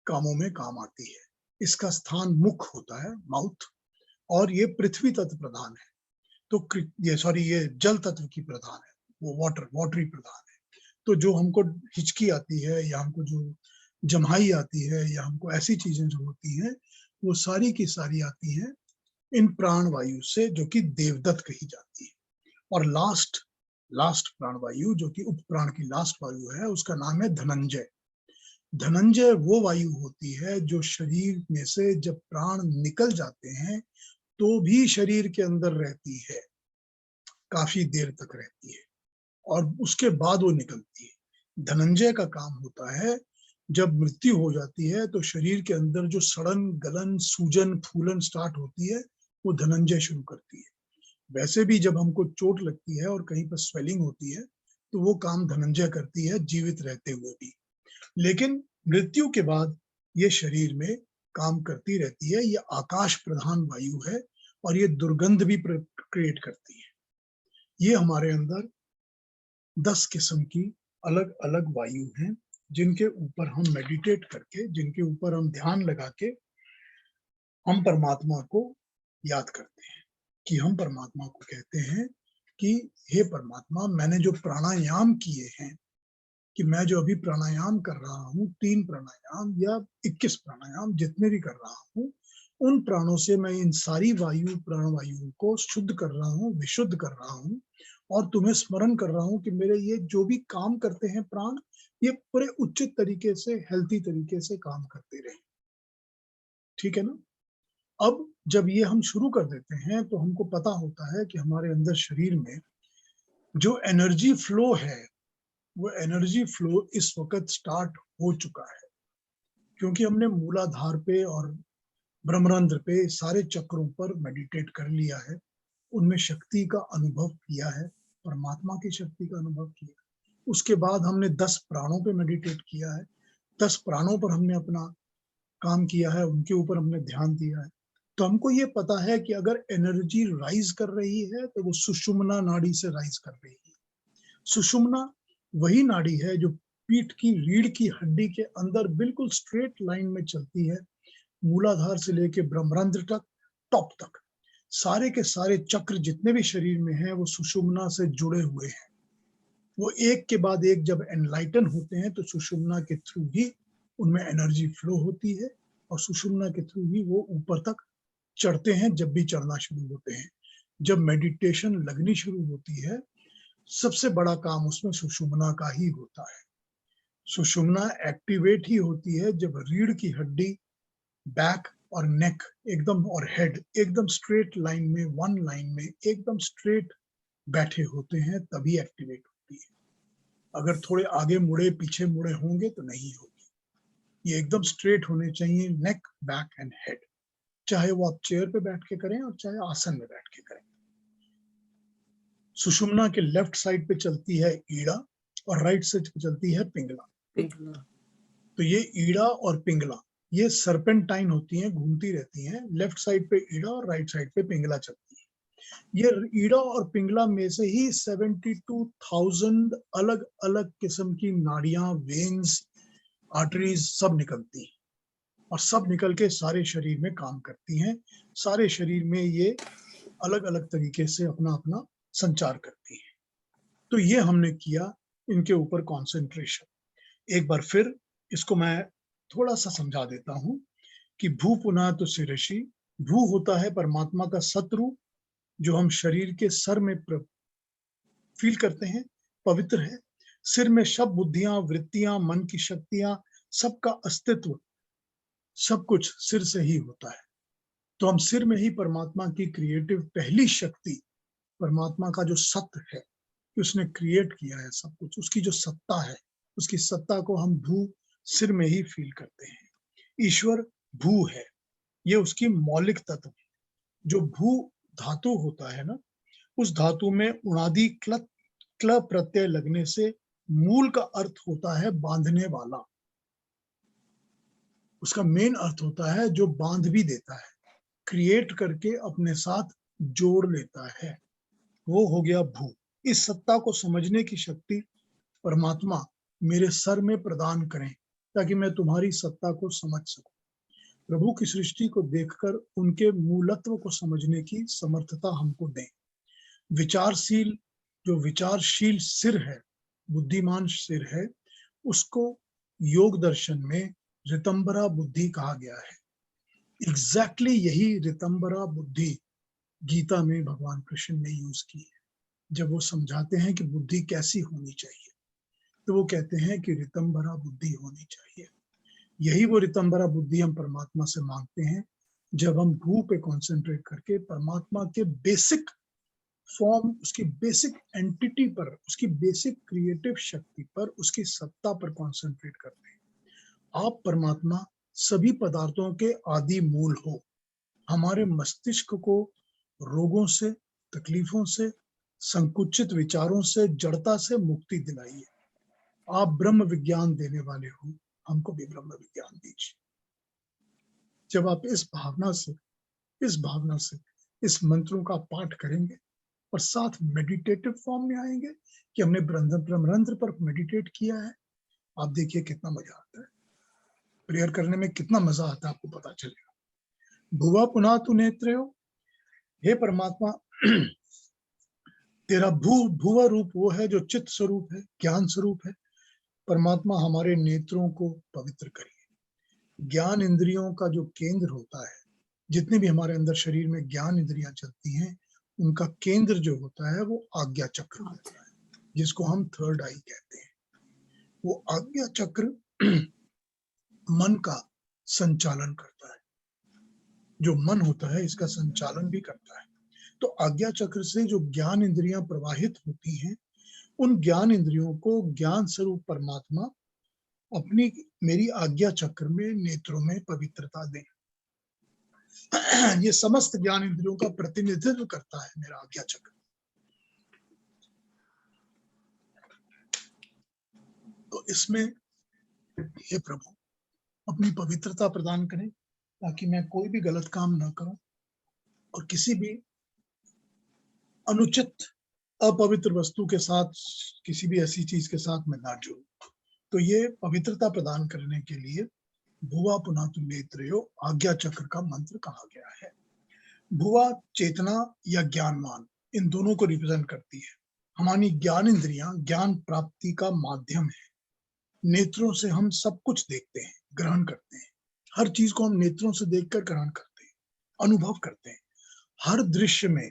कामों में काम आती है। इसका स्थान मुख होता है, माउथ, और ये पृथ्वी तत्व प्रधान है। तो ये जल तत्व की प्रधान है, वो वाटरी प्रधान है। तो जो हमको हिचकी आती है या हमको जो जम्हाई आती है या हमको ऐसी चीजें जो होती हैं, वो सारी की सारी आती हैं इन प्राण वायु से, जो कि देवदत्त कही जाती है। और लास्ट प्राण वायु जो कि उप प्राण की लास्ट वायु है, उसका नाम है धनंजय। धनंजय वो वायु होती है जो शरीर में से जब प्राण निकल जाते हैं तो भी शरीर के अंदर रहती है, काफी देर तक रहती है और उसके बाद वो निकलती है। धनंजय का काम होता है जब मृत्यु हो जाती है तो शरीर के अंदर जो सड़न गलन सूजन फूलन स्टार्ट होती है, वो धनंजय शुरू करती है। वैसे भी जब हमको चोट लगती है और कहीं पर स्वेलिंग होती है तो वो काम धनंजय करती है जीवित रहते हुए भी, लेकिन मृत्यु के बाद ये शरीर में काम करती रहती है। ये आकाश प्रधान वायु है और ये दुर्गंध भी क्रिएट करती है। ये हमारे अंदर 10 किस्म की अलग अलग वायु हैं जिनके ऊपर हम मेडिटेट करके, जिनके ऊपर हम ध्यान लगा के हम परमात्मा को याद करते हैं। कि हम परमात्मा को कहते हैं कि हे परमात्मा, मैंने जो प्राणायाम किए हैं, कि मैं जो अभी प्राणायाम कर रहा हूँ, 3 प्राणायाम या 21 प्राणायाम जितने भी कर रहा हूँ, उन प्राणों से मैं इन सारी प्राण वायुओं को शुद्ध कर रहा हूँ, विशुद्ध कर रहा हूँ और तुम्हें स्मरण कर रहा हूँ कि मेरे ये जो भी काम करते हैं प्राण, ये पूरे उचित तरीके से, हेल्थी तरीके से काम करते रहे। ठीक है ना? अब जब ये हम शुरू कर देते हैं तो हमको पता होता है कि हमारे अंदर शरीर में जो एनर्जी फ्लो है, वो एनर्जी फ्लो इस वक्त स्टार्ट हो चुका है, क्योंकि हमने मूलाधार पे और ब्रह्मरंध्र पे सारे चक्रों पर मेडिटेट कर लिया है, उनमें शक्ति का अनुभव किया है, परमात्मा की शक्ति का अनुभव किया। उसके बाद हमने 10 प्राणों पे मेडिटेट किया है, 10 प्राणों पर हमने अपना काम किया है, उनके ऊपर हमने ध्यान दिया है। तो हमको ये पता है कि अगर एनर्जी राइज कर रही है तो वो सुषुम्ना नाड़ी से राइज कर रही है। सुषुम्ना वही नाड़ी है जो पीठ की रीढ़ की हड्डी के अंदर बिल्कुल स्ट्रेट लाइन में चलती है, मूलाधार से लेके ब्रह्मरंध्र तक, टॉप तक। सारे के सारे चक्र जितने भी शरीर में हैं वो सुषुम्ना से जुड़े हुए हैं। वो एक के बाद एक जब एनलाइटन होते हैं तो सुषुम्ना के थ्रू ही उनमें एनर्जी फ्लो होती है और सुषुम्ना के थ्रू ही वो ऊपर तक चढ़ते हैं जब भी चढ़ना शुरू होते हैं। जब मेडिटेशन लगनी शुरू होती है, सबसे बड़ा काम उसमें सुषुम्ना का ही होता है। सुषुम्ना एक्टिवेट ही होती है जब रीढ़ की हड्डी, बैक और नेक एकदम और हेड एकदम स्ट्रेट लाइन में, वन लाइन में एकदम स्ट्रेट बैठे होते हैं, तभी एक्टिवेट होती है। अगर थोड़े आगे मुड़े पीछे मुड़े होंगे तो नहीं होगी। ये एकदम स्ट्रेट होने चाहिए, नेक, बैक एंड हेड, चाहे वो आप चेयर पे बैठ के करें और चाहे आसन में बैठ के करें। सुषुम्ना के लेफ्ट साइड पे चलती है ईड़ा और राइट साइड पे चलती है पिंगला। तो ये ईड़ा और पिंगला ये सर्पेंटाइन होती हैं, घूमती रहती हैं। लेफ्ट साइड पे ईड़ा और राइट साइड पे पिंगला चलती है। ये ईड़ा और पिंगला में से ही 72,000 अलग अलग किस्म की नाड़ियां, वेन्स, आर्टरीज सब निकलती हैं और सब निकल के सारे शरीर में काम करती हैं। सारे शरीर में ये अलग अलग तरीके से अपना अपना संचार करती हैं। तो ये हमने किया इनके ऊपर कॉन्सेंट्रेशन। एक बार फिर इसको मैं थोड़ा सा समझा देता हूं कि भू पुनातु शिरसि, भू होता है परमात्मा का शत्रु जो हम शरीर के सर में फील करते हैं, पवित्र है। सिर में सब बुद्धियां, वृत्तियां, मन की शक्तियां, सबका अस्तित्व, सब कुछ सिर से ही होता है। तो हम सिर में ही परमात्मा की क्रिएटिव पहली शक्ति, परमात्मा का जो सत्य है, उसने क्रिएट किया है सब कुछ, उसकी जो सत्ता है उसकी सत्ता को हम भू सिर में ही फील करते हैं। ईश्वर भू है, ये उसकी मौलिक तत्व है। जो भू धातु होता है ना, उस धातु में उणादि क्ल प्रत्यय लगने से मूल का अर्थ होता है बांधने वाला। उसका मेन अर्थ होता है जो बांध भी देता है, क्रिएट करके अपने साथ जोड़ लेता है, वो हो गया भू। इस सत्ता को समझने की शक्ति परमात्मा मेरे सर में प्रदान करें ताकि मैं तुम्हारी सत्ता को समझ सकूं। प्रभु की सृष्टि को देखकर उनके मूलत्व को समझने की समर्थता हमको दें। जो विचारशील सिर है, बुद्धिमान सिर है, उसको योग दर्शन में ऋतंबरा बुद्धि कहा गया है। एग्जैक्टली यही ऋतंबरा बुद्धि गीता में भगवान कृष्ण ने यूज की है। जब वो समझाते हैं कि बुद्धि कैसी होनी चाहिए, तो वो कहते हैं कि ऋतंबरा बुद्धि होनी चाहिए। यही वो ऋतंबरा बुद्धि हम परमात्मा से मांगते हैं, जब हम भू पे कॉन्सेंट्रेट करके परमात्मा के बेसिक फॉर्म, उसकी बेसिक एंटिटी पर, उसकी बेसिक क्रिएटिव शक्ति पर, उसकी सत्ता पर कॉन्सेंट्रेट करते हैं। आप परमात्मा सभी पदार्थों के आदि मूल हो। हमारे मस्तिष्क को रोगों से, तकलीफों से, संकुचित विचारों से, जड़ता से मुक्ति दिलाइए। आप ब्रह्म विज्ञान देने वाले हो, हमको भी ब्रह्म विज्ञान दीजिए। जब आप इस भावना से इस मंत्रों का पाठ करेंगे और साथ मेडिटेटिव फॉर्म में आएंगे कि हमने ब्रह्मरंध्र पर मेडिटेट किया है, आप देखिए कितना मजा आता है। प्रेयर करने में कितना मजा आता है, आपको पता चलेगा। भुवा पुनः तु नेत्रयो, हे परमात्मा, तेरा भुवा रूप वो है जो चित्त स्वरूप है, ज्ञान स्वरूप है। परमात्मा हमारे नेत्रों को पवित्र करिए। ज्ञान इंद्रियों का जो केंद्र होता है, जितने भी हमारे अंदर शरीर में ज्ञान इंद्रियां चलती हैं, उनका केंद्र जो होता है वो आज्ञा चक्र होता है, जिसको हम थर्ड आई कहते हैं। वो आज्ञा चक्र मन का संचालन करता है। जो मन होता है इसका संचालन भी करता है। तो आज्ञा चक्र से जो ज्ञान इंद्रियां प्रवाहित होती हैं, उन ज्ञान इंद्रियों को ज्ञान स्वरूप परमात्मा अपनी मेरी आज्ञा चक्र में, नेत्रों में पवित्रता दें। ये समस्त ज्ञान इंद्रियों का प्रतिनिधित्व करता है मेरा आज्ञा चक्र। तो इसमें हे प्रभु अपनी पवित्रता प्रदान करें ताकि मैं कोई भी गलत काम ना करूं और किसी भी अनुचित अपवित्र वस्तु के साथ, किसी भी ऐसी चीज के साथ मैं ना जुड़ूं। तो ये पवित्रता प्रदान करने के लिए भुवा पुनः तु नेत्रयो आज्ञा चक्र का मंत्र कहा गया है। भुवा चेतना या ज्ञानमान, इन दोनों को रिप्रेजेंट करती है। हमारी ज्ञान इंद्रियां ज्ञान प्राप्ति का माध्यम है। नेत्रों से हम सब कुछ देखते हैं, ग्रहण करते हैं। हर चीज को हम नेत्रों से देखकर ग्रहण करते हैं, अनुभव करते हैं। हर दृश्य में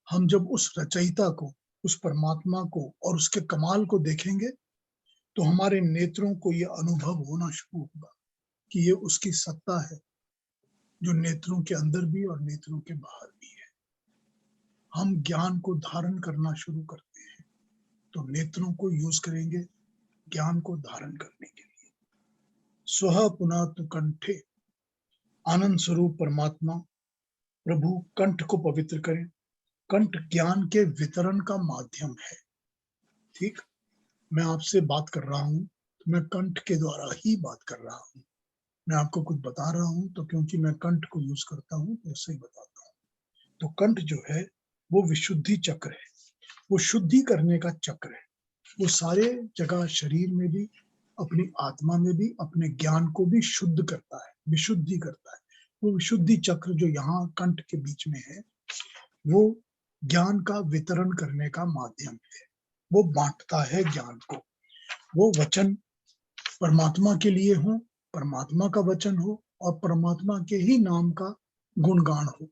हम जब उस रचयिता को, उस परमात्मा को और उसके कमाल को देखेंगे, तो हमारे नेत्रों को यह अनुभव होना शुरू होगा कि ये उसकी सत्ता है जो नेत्रों के अंदर भी और नेत्रों के बाहर भी है। हम ज्ञान को धारण करना शुरू करते हैं, तो नेत्रों को यूज करेंगे ज्ञान को धारण करने के लिए। स्वः पुनः तु कंठे, आनंद स्वरूप परमात्मा प्रभु कंठ को पवित्र करें। कंठ ज्ञान के वितरण का माध्यम है। ठीक, मैं आपसे बात कर रहा हूं तो मैं कंठ के द्वारा ही बात कर रहा हूं। मैं आपको कुछ बता रहा हूं तो क्योंकि मैं कंठ को यूज करता हूं तो उससे ही बताता हूं। तो कंठ जो है वो विशुद्धि चक्र है, वो शुद्धि करने का चक्र है। वो सारे जगह शरीर में भी, अपनी आत्मा में भी, अपने ज्ञान को भी शुद्ध करता है, विशुद्धि करता है। वो विशुद्धि चक्र जो यहाँ कंठ के बीच में है, वो ज्ञान का वितरण करने का माध्यम है। वो बांटता है ज्ञान को। वो वचन परमात्मा के लिए हो, परमात्मा का वचन हो और परमात्मा के ही नाम का गुणगान हो।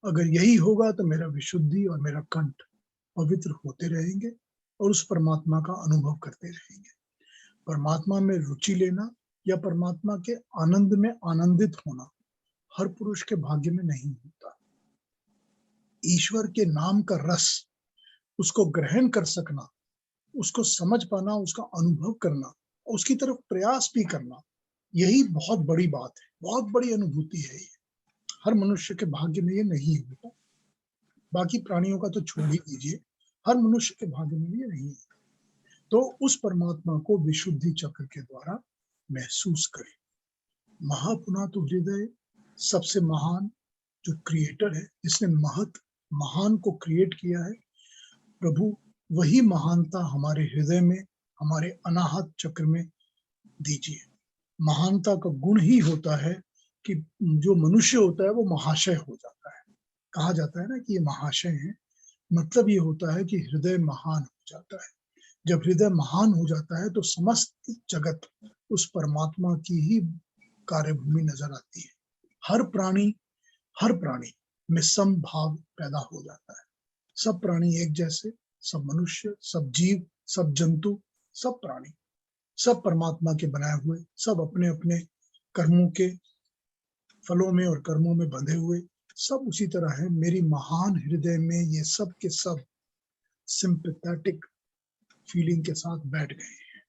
अगर यही होगा तो मेरा विशुद्धि और मेरा कंठ पवित्र होते रहेंगे और उस परमात्मा का अनुभव करते रहेंगे। परमात्मा में रुचि लेना या परमात्मा के आनंद में आनंदित होना हर पुरुष के भाग्य में नहीं होता। ईश्वर के नाम का रस, उसको ग्रहण कर सकना, उसको समझ पाना, उसका अनुभव करना उसकी तरफ प्रयास भी करना, यही बहुत बड़ी बात है, बहुत बड़ी अनुभूति है ये। हर मनुष्य के भाग्य में ये नहीं होता। बाकी प्राणियों का तो छोड़ ही दीजिए, हर मनुष्य के भाग्य में ये नहीं है। तो उस परमात्मा को विशुद्धि चक्र के द्वारा महसूस करें। महापुना तो हृदय, सबसे महान जो क्रिएटर है, जिसने महान को क्रिएट किया है, प्रभु वही महानता हमारे हृदय में, हमारे अनाहत चक्र में दीजिए। महानता का गुण ही होता है कि जो मनुष्य होता है वो महाशय हो जाता है। कहा जाता है ना कि ये महाशय है, मतलब ये होता है कि हृदय महान हो जाता है। जब हृदय महान हो जाता है तो समस्त जगत उस परमात्मा की ही कार्यभूमि नजर आती है। हर प्राणी में समभाव पैदा हो जाता है। सब प्राणी एक जैसे, सब मनुष्य, सब जीव, सब जंतु, सब प्राणी, सब परमात्मा के बनाए हुए, सब अपने अपने कर्मों के फलों में और कर्मों में बंधे हुए, सब उसी तरह है। मेरी महान हृदय में ये सब के सब सिंपैथेटिक फीलिंग के साथ बैठ गए हैं।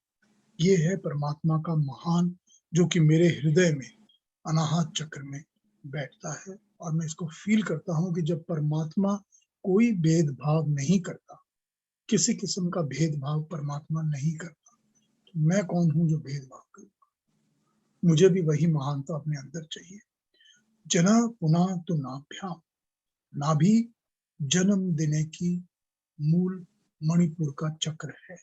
ये है परमात्मा का महान, जो कि मेरे हृदय में अनाहत चक्र में बैठता है। और मैं इसको फील करता हूँ कि जब परमात्मा कोई भेदभाव नहीं करता, किसी किस्म का भेदभाव परमात्मा नहीं करता, तो मैं कौन हूं जो भेदभाव करूंगा? मुझे भी वही महानता अपने अंदर चाहिए। जना पुना तो नाभ्याम, नाभि जन्म देने की मूल मणिपुर का चक्र है।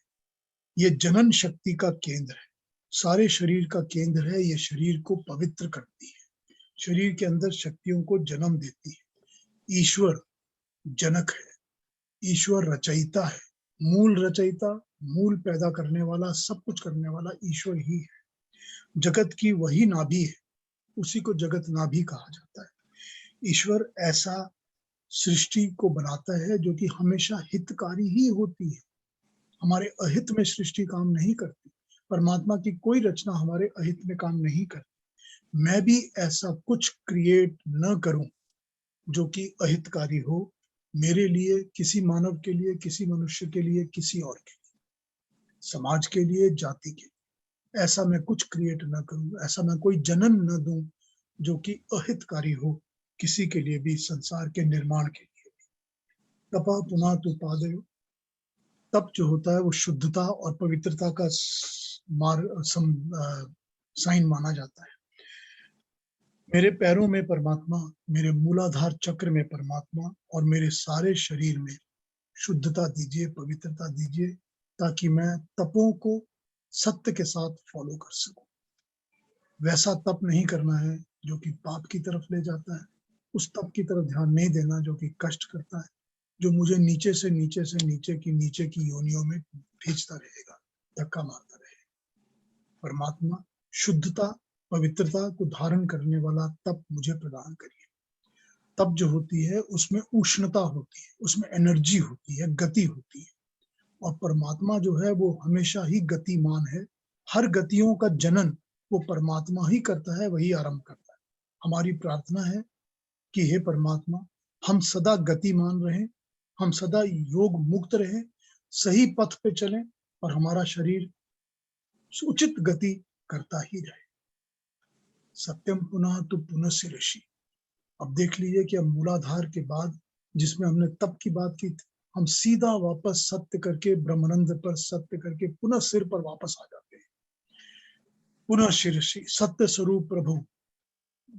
ये जनन शक्ति का केंद्र है, सारे शरीर का केंद्र है। ये शरीर को पवित्र करती है, शरीर के अंदर शक्तियों को जन्म देती है। ईश्वर जनक है, ईश्वर रचयिता है, मूल रचयिता, मूल पैदा करने वाला, सब कुछ करने वाला ईश्वर ही है। जगत की वही नाभि है, उसी को जगत नाभि कहा जाता है। ईश्वर ऐसा सृष्टि को बनाता है जो कि हमेशा हितकारी ही होती है, हमारे अहित में सृष्टि काम नहीं करती। परमात्मा की कोई रचना हमारे अहित में काम नहीं करती। मैं भी ऐसा कुछ क्रिएट न करूं जो कि अहितकारी हो, मेरे लिए, किसी मानव के लिए, किसी मनुष्य के लिए, किसी और के लिए, समाज के लिए, जाति के लिए। ऐसा मैं कुछ क्रिएट न करूं, ऐसा मैं कोई जन्म न दूं जो कि अहितकारी हो किसी के लिए भी, संसार के निर्माण के लिए। तपा पुना तु पादयो, तप जो होता है वो शुद्धता और पवित्रता का साइन माना जाता है। मेरे पैरों में परमात्मा, मेरे मूलाधार चक्र में परमात्मा, और मेरे सारे शरीर में शुद्धता दीजिए, पवित्रता दीजिए, ताकि मैं तपों को सत्य के साथ फॉलो कर सकूं। वैसा तप नहीं करना है जो कि पाप की तरफ ले जाता है, उस तप की तरफ ध्यान नहीं देना जो कि कष्ट करता है, जो मुझे नीचे से नीचे की योनियों में भेजता रहेगा, धक्का मारता रहेगा। परमात्मा शुद्धता, पवित्रता को धारण करने वाला तप मुझे प्रदान करिए। तप जो होती है उसमें उष्णता होती है, उसमें एनर्जी होती है, गति होती है, और परमात्मा जो है वो हमेशा ही गतिमान है। हर गतियों का जनन वो परमात्मा ही करता है, वही आरंभ करता है। हमारी प्रार्थना है कि हे परमात्मा, हम सदा गतिमान रहें, हम सदा रोग मुक्त रहें, सही पथ पे चलें, और हमारा शरीर उचित गति करता ही रहे। सत्यम पुनः तो पुनः ऋषि। अब देख लीजिए कि अब मूलाधार के बाद, जिसमें हमने तप की बात की थी, हम सीधा वापस सत्य करके, ब्रह्मानंद पर सत्य करके पुनः सिर पर वापस आ जाते हैं। पुनः ऋषि, सत्य स्वरूप प्रभु,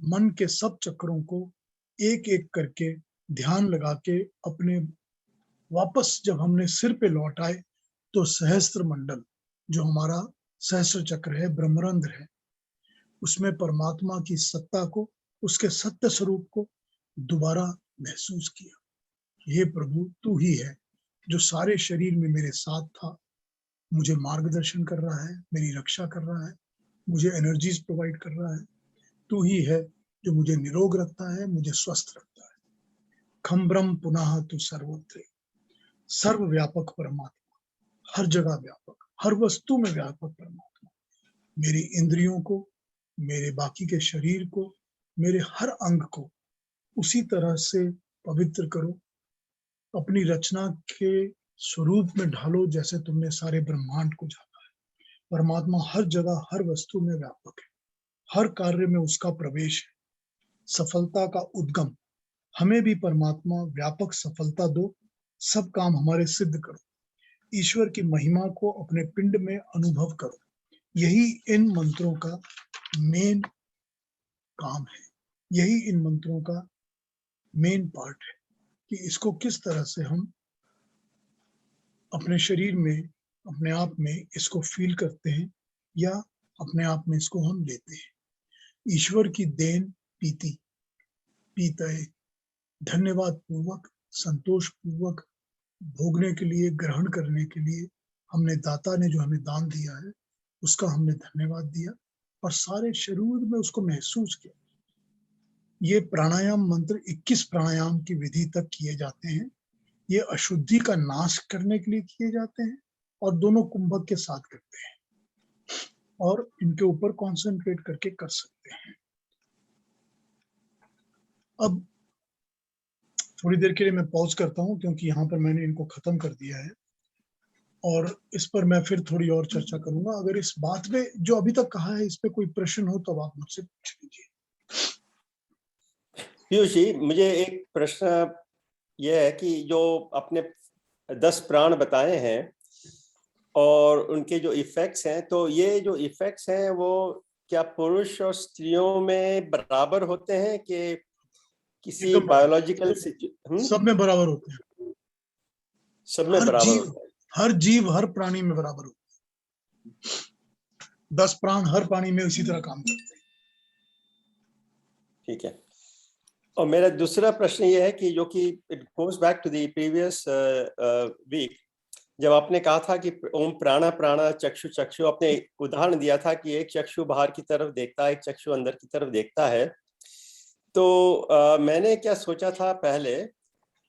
मन के सब चक्रों को एक एक करके ध्यान लगा के अपने वापस जब हमने सिर पे लौट आए, तो सहस्त्र मंडल जो हमारा सहस्त्र चक्र है, ब्रह्मरंध्र है, उसमें परमात्मा की सत्ता को, उसके सत्य स्वरूप को दोबारा महसूस किया। हे प्रभु, तू ही है जो सारे शरीर में मेरे साथ था, मुझे मार्गदर्शन कर रहा है, मेरी रक्षा कर रहा है, मुझे एनर्जीज प्रोवाइड कर रहा है। तू ही है जो मुझे निरोग रखता है, मुझे स्वस्थ रखता है। खम्ब्रम पुनः तू सर्वत्र, सर्वव्यापक परमात्मा, हर जगह व्यापक, हर वस्तु में व्यापक परमात्मा, मेरी इंद्रियों को, मेरे बाकी के शरीर को, मेरे हर अंग को उसी तरह से पवित्र करो, अपनी रचना के स्वरूप में ढालो जैसे तुमने सारे ब्रह्मांड को झाला है। परमात्मा हर जगह हर वस्तु में व्यापक है, हर कार्य में उसका प्रवेश है, सफलता का उद्गम। हमें भी परमात्मा व्यापक सफलता दो, सब काम हमारे सिद्ध करो, ईश्वर की महिमा को अपने पिंड में अनुभव करो। यही इन मंत्रों का मेन काम है, यही इन मंत्रों का मेन पार्ट है कि इसको किस तरह से हम अपने शरीर में, अपने आप में इसको फील करते हैं या अपने आप में इसको हम लेते हैं। ईश्वर की देन पीती पीते धन्यवाद पूर्वक, संतोष पूर्वक भोगने के लिए, ग्रहण करने के लिए हमने, दाता ने जो हमें दान दिया है उसका हमने धन्यवाद दिया और सारे शरीर में उसको महसूस किया। ये प्राणायाम मंत्र 21 प्राणायाम की विधि तक किए जाते हैं। ये अशुद्धि का नाश करने के लिए किए जाते हैं और दोनों कुंभक के साथ करते हैं और इनके ऊपर कॉन्सेंट्रेट करके कर सकते हैं। अब थोड़ी देर के लिए मैं पॉज करता हूं क्योंकि यहाँ पर मैंने इनको खत्म कर दिया है और इस पर मैं फिर थोड़ी और चर्चा करूंगा। अगर इस बात में जो अभी तक कहा है इस पे कोई प्रश्न हो तो आप मुझसे पूछ लीजिए। पीयूष जी, मुझे एक प्रश्न यह है कि जो आपने 10 प्राण बताए हैं और उनके जो इफेक्ट्स हैं, तो ये जो इफेक्ट्स हैं वो क्या पुरुष और स्त्रियों में बराबर होते हैं कि किसी बायोलॉजिकल सब में बराबर होते हैं, सब में बराबर होते हैं? हर जीव हर प्राणी में बराबर होते हैं। 10 प्राण हर प्राणी में उसी तरह काम करते हैं। ठीक है। और मेरा दूसरा प्रश्न ये है कि जो कि it goes back to the previous week, जब आपने कहा था कि ओम प्राणा प्राणा चक्षु चक्षु, आपने उदाहरण दिया था कि एक चक्षु बाहर की तरफ देखता है, एक चक्षु अंदर की तरफ देखता है। तो मैंने क्या सोचा था पहले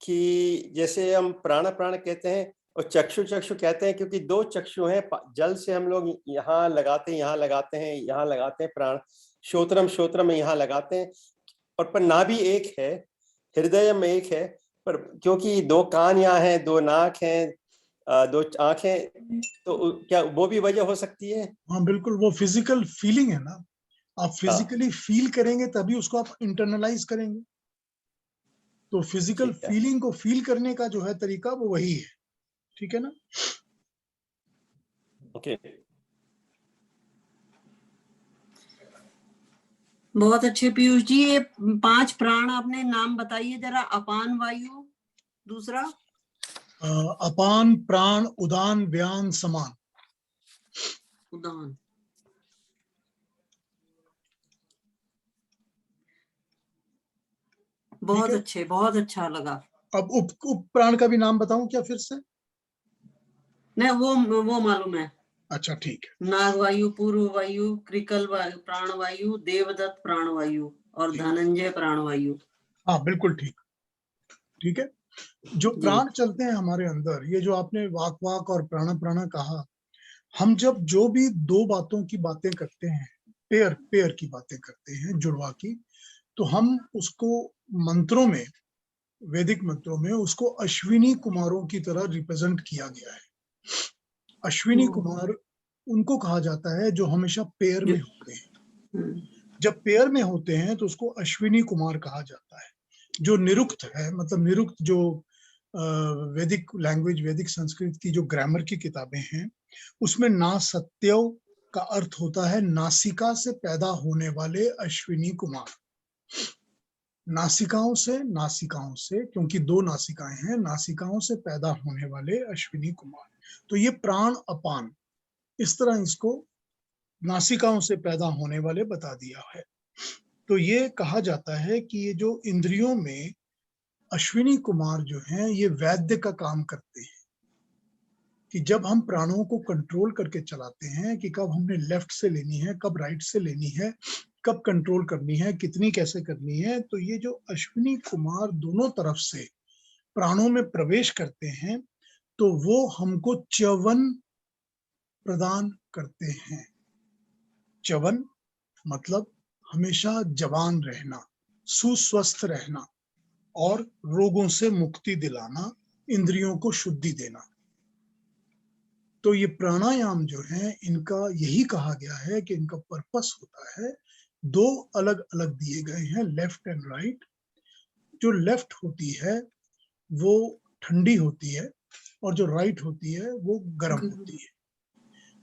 कि जैसे हम प्राण प्राण कहते हैं और चक्षु चक्षु कहते हैं क्योंकि 2 चक्षु हैं, जल से हम लोग यहाँ लगाते हैं, यहाँ लगाते हैं, यहाँ लगाते हैं प्राण, श्रोत्रम श्रोत्रम में यहाँ लगाते हैं, और पर नाभि एक है, हृदय में एक है, पर क्योंकि 2 कान यहाँ हैं, 2 नाक हैं, 2 आंखें, तो क्या वो भी वजह हो सकती है? हाँ बिल्कुल, वो फिजिकल फीलिंग है ना। आप फिजिकली फील करेंगे तभी उसको आप इंटरनलाइज करेंगे। तो फिजिकल फीलिंग को फील करने का जो है तरीका वो वही है, ठीक है ना। ओके, बहुत अच्छे पीयूष जी। ये 5 प्राण आपने नाम बताइए जरा। अपान वायु, दूसरा अपान, प्राण, उदान, व्यान, समान। उदान, बहुत अच्छे, बहुत अच्छा लगा। अब उप प्राण का भी नाम बताऊं क्या फिर से? नहीं, वो मालूम है। अच्छा ठीक है। नागवायु, पूर्व वायु, क्रिकल वायु, प्राणवायु, देवदत्त प्राणवायु और धनंजय प्राणवायु। हाँ बिल्कुल ठीक, ठीक है। जो प्राण चलते हैं हमारे अंदर, ये जो आपने वाक वाक और प्राण प्राण कहा, हम जब जो भी 2 बातों की बातें करते हैं, पेयर पेयर की बातें करते हैं, जुड़वा की, तो हम उसको मंत्रों में, वैदिक मंत्रों में उसको अश्विनी कुमारों की तरह रिप्रेजेंट किया गया है। अश्विनी कुमार उनको कहा जाता है जो हमेशा पेयर में होते हैं। जब पेयर में होते हैं तो उसको अश्विनी कुमार कहा जाता है। जो निरुक्त है, मतलब निरुक्त जो वैदिक लैंग्वेज, वैदिक संस्कृत की जो ग्रामर की किताबें हैं, उसमें ना सत्यव का अर्थ होता है नासिका से पैदा होने वाले अश्विनी कुमार। नासिकाओं से, क्योंकि 2 नासिकाएं हैं, नासिकाओं से पैदा होने वाले अश्विनी कुमार। तो ये प्राण अपान, इस तरह इसको नासिकाओं से पैदा होने वाले बता दिया है। तो ये कहा जाता है कि ये जो इंद्रियों में अश्विनी कुमार जो हैं, ये वैद्य का काम करते हैं कि जब हम प्राणों को कंट्रोल करके चलाते हैं कि कब हमने लेफ्ट से लेनी है, कब राइट से लेनी है, कब कंट्रोल करनी है, कितनी कैसे करनी है, तो ये जो अश्विनी कुमार दोनों तरफ से प्राणों में प्रवेश करते हैं तो वो हमको च्यवन प्रदान करते हैं। च्यवन मतलब हमेशा जवान रहना, सुस्वस्थ रहना और रोगों से मुक्ति दिलाना, इंद्रियों को शुद्धि देना। तो ये प्राणायाम जो है इनका यही कहा गया है कि इनका पर्पस होता है, दो अलग अलग दिए गए हैं, लेफ्ट एंड राइट। जो लेफ्ट होती है वो ठंडी होती है और जो राइट होती है वो गर्म होती है।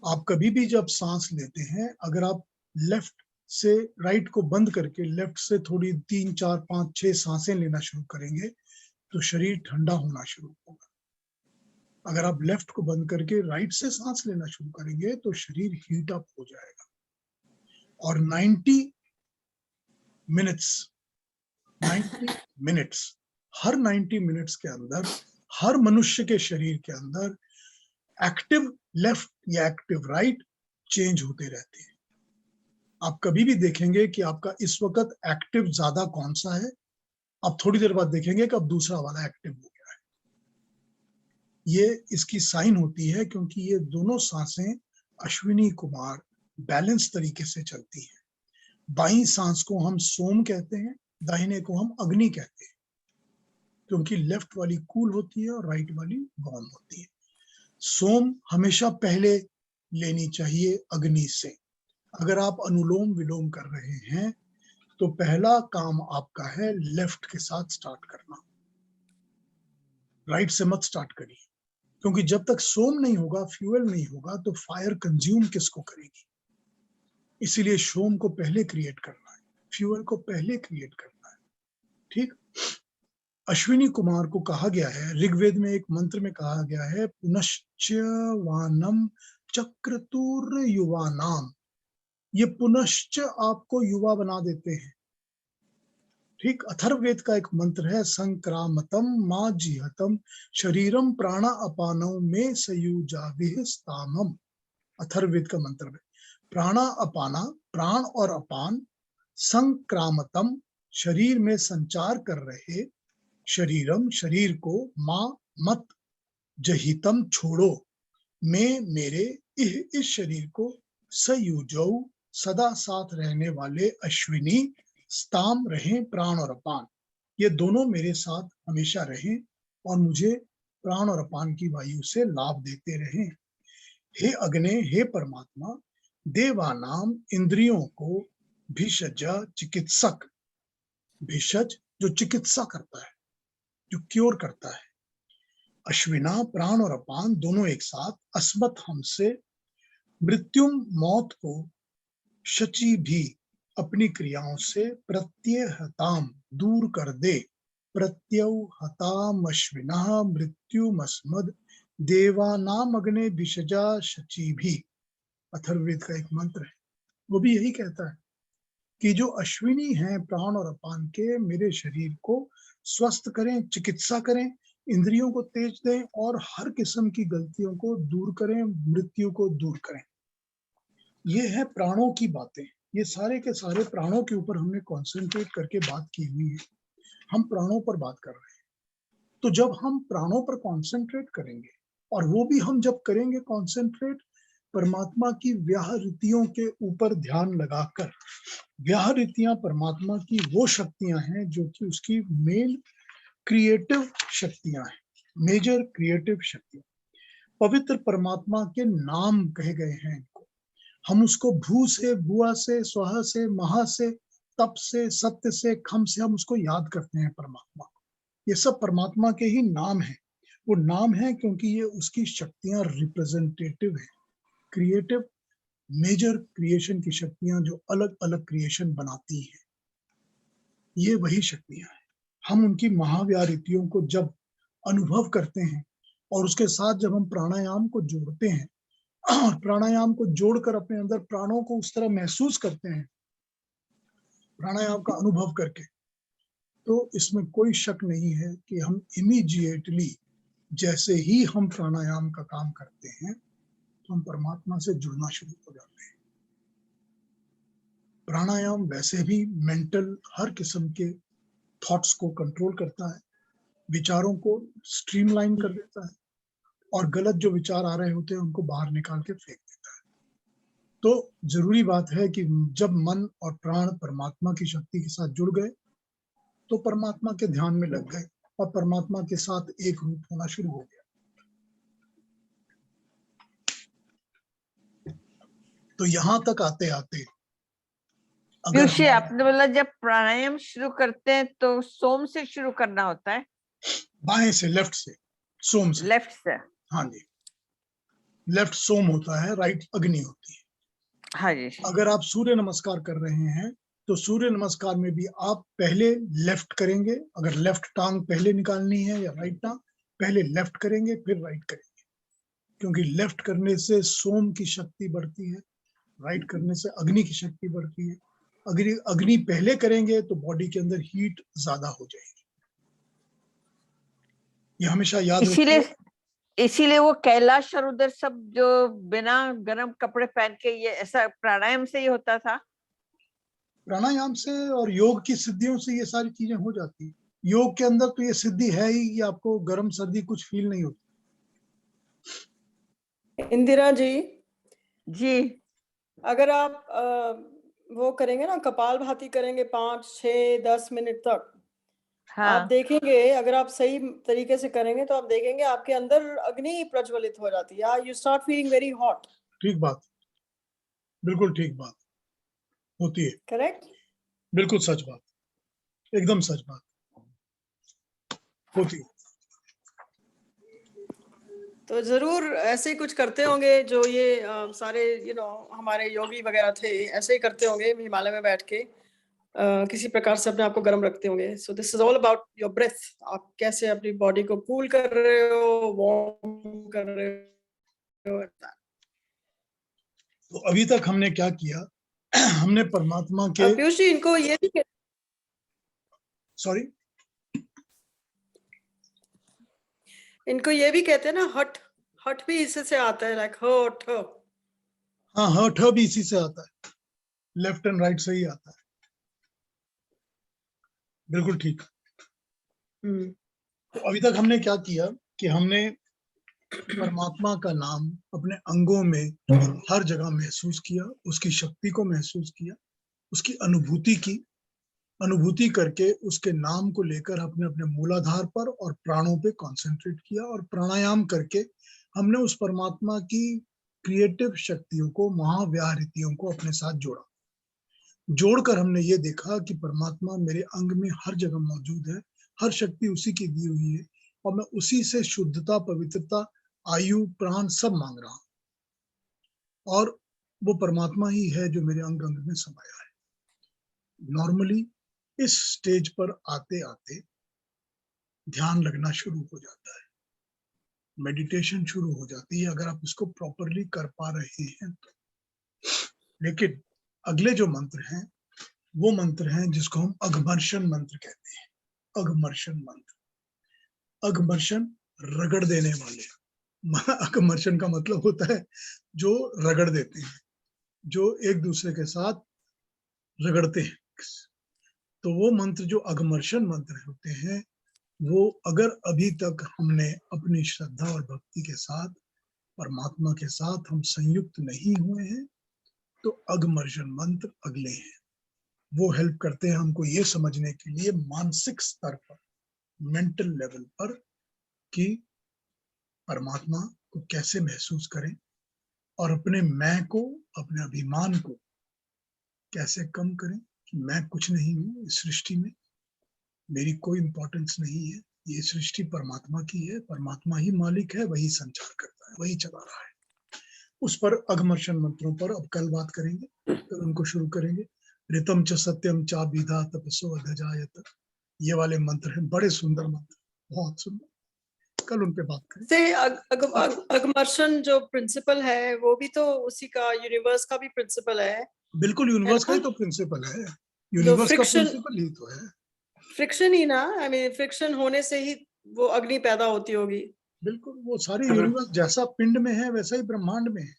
आप कभी भी जब सांस लेते हैं, अगर आप लेफ्ट से राइट को बंद करके लेफ्ट से थोड़ी 3, 4, 5, 6 सांसें लेना शुरू करेंगे तो शरीर ठंडा होना शुरू होगा। अगर आप लेफ्ट को बंद करके राइट से सांस लेना शुरू करेंगे तो शरीर हीट अप हो जाएगा। और 90 मिनट्स हर 90 मिनट्स के अंदर हर मनुष्य के शरीर के अंदर एक्टिव लेफ्ट या एक्टिव राइट चेंज होते रहते हैं। आप कभी भी देखेंगे कि आपका इस वक्त एक्टिव ज्यादा कौन सा है, आप थोड़ी देर बाद देखेंगे कि अब दूसरा वाला एक्टिव हो गया है। ये इसकी साइन होती है क्योंकि ये दोनों सांसें अश्विनी कुमार बैलेंस तरीके से चलती है। बाईं सांस को हम सोम कहते हैं, दाहिने को हम अग्नि कहते हैं, क्योंकि लेफ्ट वाली कूल होती है और राइट वाली वार्म होती है। सोम हमेशा पहले लेनी चाहिए अग्नि से। अगर आप अनुलोम विलोम कर रहे हैं तो पहला काम आपका है लेफ्ट के साथ स्टार्ट करना, राइट से मत स्टार्ट करिए, क्योंकि जब तक सोम नहीं होगा, फ्यूल नहीं होगा, तो फायर कंज्यूम किसको करेगी। इसीलिए सोम को पहले क्रिएट करना है, फ्यूल को पहले क्रिएट करना है। ठीक। अश्विनी कुमार को कहा गया है, ऋग्वेद में एक मंत्र में कहा गया है, पुनश्च वानम चक्रतुर युवानाम। ये पुनश्च आपको युवा बना देते हैं। ठीक। अथर्ववेद का एक मंत्र है, संक्रामतम मां जिहतम शरीरम प्राणा अपानौ में सयुजाभिः स्थामम। अथर्ववेद का मंत्र है, प्राणा अपाना प्राण और अपान, संक्रामतम शरीर में संचार कर रहे, शरीरम शरीर को, मां मत, जहितम छोड़ो, में मेरे, इस शरीर को, सयुजौ सदा साथ रहने वाले, अश्विनी स्ताम रहें प्राण और अपान, ये दोनों मेरे साथ हमेशा रहें और मुझे प्राण और अपान की वायु से लाभ देते रहें। हे अग्ने, हे परमात्मा, देवानाम इंद्रियों को, भिषज चिकित्सक, भिषज जो चिकित्सा करता है, जो क्योर करता है, अश्विना प्राण और अपान दोनों एक साथ, अस्मत् हमसे, मृत्युम मौत को, शची भी अपनी क्रियाओं से, प्रत्यहताम दूर कर दे, प्रत्यहताम अश्विना मृत्युमस्मद, देवानाम अग्ने भिषजा शची भी। अथर्ववेद का एक मंत्र है, वो भी यही कहता है कि जो अश्विनी हैं प्राण और अपान के, मेरे शरीर को स्वस्थ करें, चिकित्सा करें, इंद्रियों को तेज दें और हर किस्म की गलतियों को दूर करें, मृत्यु को दूर करें। ये है प्राणों की बातें। ये सारे के सारे प्राणों के ऊपर हमने कॉन्सेंट्रेट करके बात की हुई है। हम प्राणों पर बात कर रहे हैं। तो जब हम प्राणों पर कॉन्सेंट्रेट करेंगे, और वो भी हम जब करेंगे कॉन्सेंट्रेट परमात्मा की व्याहृतियों के ऊपर ध्यान लगाकर, व्याहृतियां परमात्मा की वो शक्तियां हैं जो कि उसकी मेन क्रिएटिव शक्तियां हैं, मेजर क्रिएटिव शक्तियां। पवित्र परमात्मा के नाम कहे गए हैं इनको। हम उसको भू से, बुआ से, स्वाहा से, महा से, तप से, सत्य से, खम से हम उसको याद करते हैं परमात्मा को। ये सब परमात्मा के ही नाम है। वो नाम है क्योंकि ये उसकी शक्तियां रिप्रेजेंटेटिव है, क्रिएटिव, मेजर क्रिएशन की शक्तियां जो अलग अलग क्रिएशन बनाती हैं, ये वही शक्तियां हैं। हम उनकी महाव्याहृतियों को जब अनुभव करते हैं और उसके साथ जब हम प्राणायाम को जोड़ते हैं और प्राणायाम को जोड़कर अपने अंदर प्राणों को उस तरह महसूस करते हैं प्राणायाम का अनुभव करके, तो इसमें कोई शक नहीं है कि हम इमीडिएटली, जैसे ही हम प्राणायाम का काम करते हैं, तो हम परमात्मा से जुड़ना शुरू हो जाते हैं। प्राणायाम वैसे भी मेंटल हर किस्म के थॉट्स को कंट्रोल करता है, विचारों को स्ट्रीमलाइन कर देता है और गलत जो विचार आ रहे होते हैं उनको बाहर निकाल के फेंक देता है। तो जरूरी बात है कि जब मन और प्राण परमात्मा की शक्ति के साथ जुड़ गए तो परमात्मा के ध्यान में लग गए और परमात्मा के साथ एक रूप होना शुरू हो गया। तो यहाँ तक आते आते अगर पीयूष जी, हमारा आपने बोला जब प्राणायाम शुरू करते हैं तो सोम से शुरू करना होता है, बाएं से, लेफ्ट से, सोम से, लेफ्ट से। हाँ जी, लेफ्ट सोम होता है, राइट अग्नि होती है। हाँ जी। अगर आप सूर्य नमस्कार कर रहे हैं तो सूर्य नमस्कार में भी आप पहले लेफ्ट करेंगे, अगर लेफ्ट टांग पहले निकालनी है या राइट टांग, पहले लेफ्ट करेंगे फिर राइट करेंगे, क्योंकि लेफ्ट करने से सोम की शक्ति बढ़ती है, राइट करने से अग्नि की शक्ति बढ़ती है। अग्नि पहले करेंगे तो बॉडी के अंदर हीट ज्यादा हो जाएगी, ये हमेशा याद इसीलिए रखिए। इसीलिए वो कैलाश और उधर सब जो बिना गर्म कपड़े पहन के, ये ऐसा प्राणायाम से ही होता था। प्राणायाम से और योग की सिद्धियों से ये सारी चीजें हो जाती है। योग के अंदर तो ये सिद्धि है ही कि आपको गर्म सर्दी कुछ फील नहीं होती। इंदिरा जी, जी अगर आप वो करेंगे ना, कपालभाति करेंगे 5, 6, 10 मिनट तक, हाँ। आप देखेंगे, अगर आप सही तरीके से करेंगे तो आप देखेंगे आपके अंदर अग्नि प्रज्वलित हो जाती है, you start feeling very hot. ठीक बात, बिल्कुल ठीक बात होती है, करेक्ट? बिल्कुल सच बात, एकदम सच बात होती है। तो जरूर ऐसे ही कुछ करते होंगे जो ये सारे हमारे योगी वगैरह थे, ऐसे ही करते होंगे हिमालय में बैठ के, किसी प्रकार से अपने आप को गर्म रखते होंगे। So this is all about your breath, आप कैसे अपनी बॉडी को कूल कर रहे हो, वार्म कर रहे हो। तो अभी तक हमने क्या किया, हमने परमात्मा के, पीयूष जी, इनको ये भी सॉरी, कहते हैं ना, हट, हट भी इससे से आता है, लाइक हट। हाँ हठ भी इसी से आता है, लेफ्ट एंड राइट से ही आता है, बिल्कुल ठीक। तो अभी तक हमने क्या किया कि हमने परमात्मा का नाम अपने अंगों में हर जगह महसूस किया, उसकी शक्ति को महसूस किया, उसकी अनुभूति की, अनुभूति करके उसके नाम को लेकर अपने अपने मूलाधार पर और प्राणों पे कंसंट्रेट किया, और प्राणायाम करके हमने उस परमात्मा की क्रिएटिव शक्तियों को, महाव्याहृतियों को अपने साथ जोड़ा। जोड़कर हमने ये देखा कि परमात्मा मेरे अंग में हर जगह मौजूद है, हर शक्ति उसी की दी हुई है, और मैं उसी से शुद्धता, पवित्रता, आयु, प्राण सब मांग रहा हूं, और वो परमात्मा ही है जो मेरे अंग अंग में समाया है। नॉर्मली इस स्टेज पर आते आते ध्यान लगना शुरू हो जाता है, मेडिटेशन शुरू हो जाती है, अगर आप इसको प्रॉपरली कर पा रहे हैं तो। लेकिन अगले जो मंत्र हैं वो मंत्र हैं जिसको हम अघमर्षण मंत्र कहते हैं। अघमर्षण मंत्र, अघमर्षण रगड़ देने वाले, अघमर्षण का मतलब होता है जो रगड़ देते हैं, जो एक दूसरे के साथ रगड़ते हैं। तो वो मंत्र जो अघमर्षण मंत्र होते हैं, वो अगर अभी तक हमने अपनी श्रद्धा और भक्ति के साथ, परमात्मा के साथ हम संयुक्त नहीं हुए हैं, तो अघमर्षण मंत्र अगले हैं। वो हेल्प करते हैं हमको ये समझने के लिए मानसिक स्तर पर, मेंटल लेवल पर, कि परमात्मा को कैसे महसूस करें और अपने मैं को, अपने अभिमान को कैसे कम करें कि मैं कुछ नहीं हूं इस सृष्टि में, मेरी कोई इंपॉर्टेंस नहीं है, ये सृष्टि परमात्मा की है, परमात्मा ही मालिक है, वही संचार करता है, वही चला रहा है। उस पर अघमर्षण मंत्रों पर अब कल बात करेंगे, कल उनको शुरू करेंगे। ऋतम च सत्यम चा विधा तपसो अधजायत, ये वाले मंत्र हैं, बड़े सुंदर मंत्र, बहुत सुंदर, कल उन पे बात करें। से अघमर्षण जो प्रिंसिपल है वो भी तो उसी का, यूनिवर्स का भी प्रिंसिपल है। बिल्कुल यूनिवर्स का ही तो प्रिंसिपल है, यूनिवर्स का प्रिंसिपल ही तो है। फ्रिक्शन ही ना, आई मीन फ्रिक्शन होने से ही वो अग्नि पैदा होती होगी। बिल्कुल, वो सारी यूनिवर्स जैसा पिंड में है वैसा ही ब्रह्मांड में है।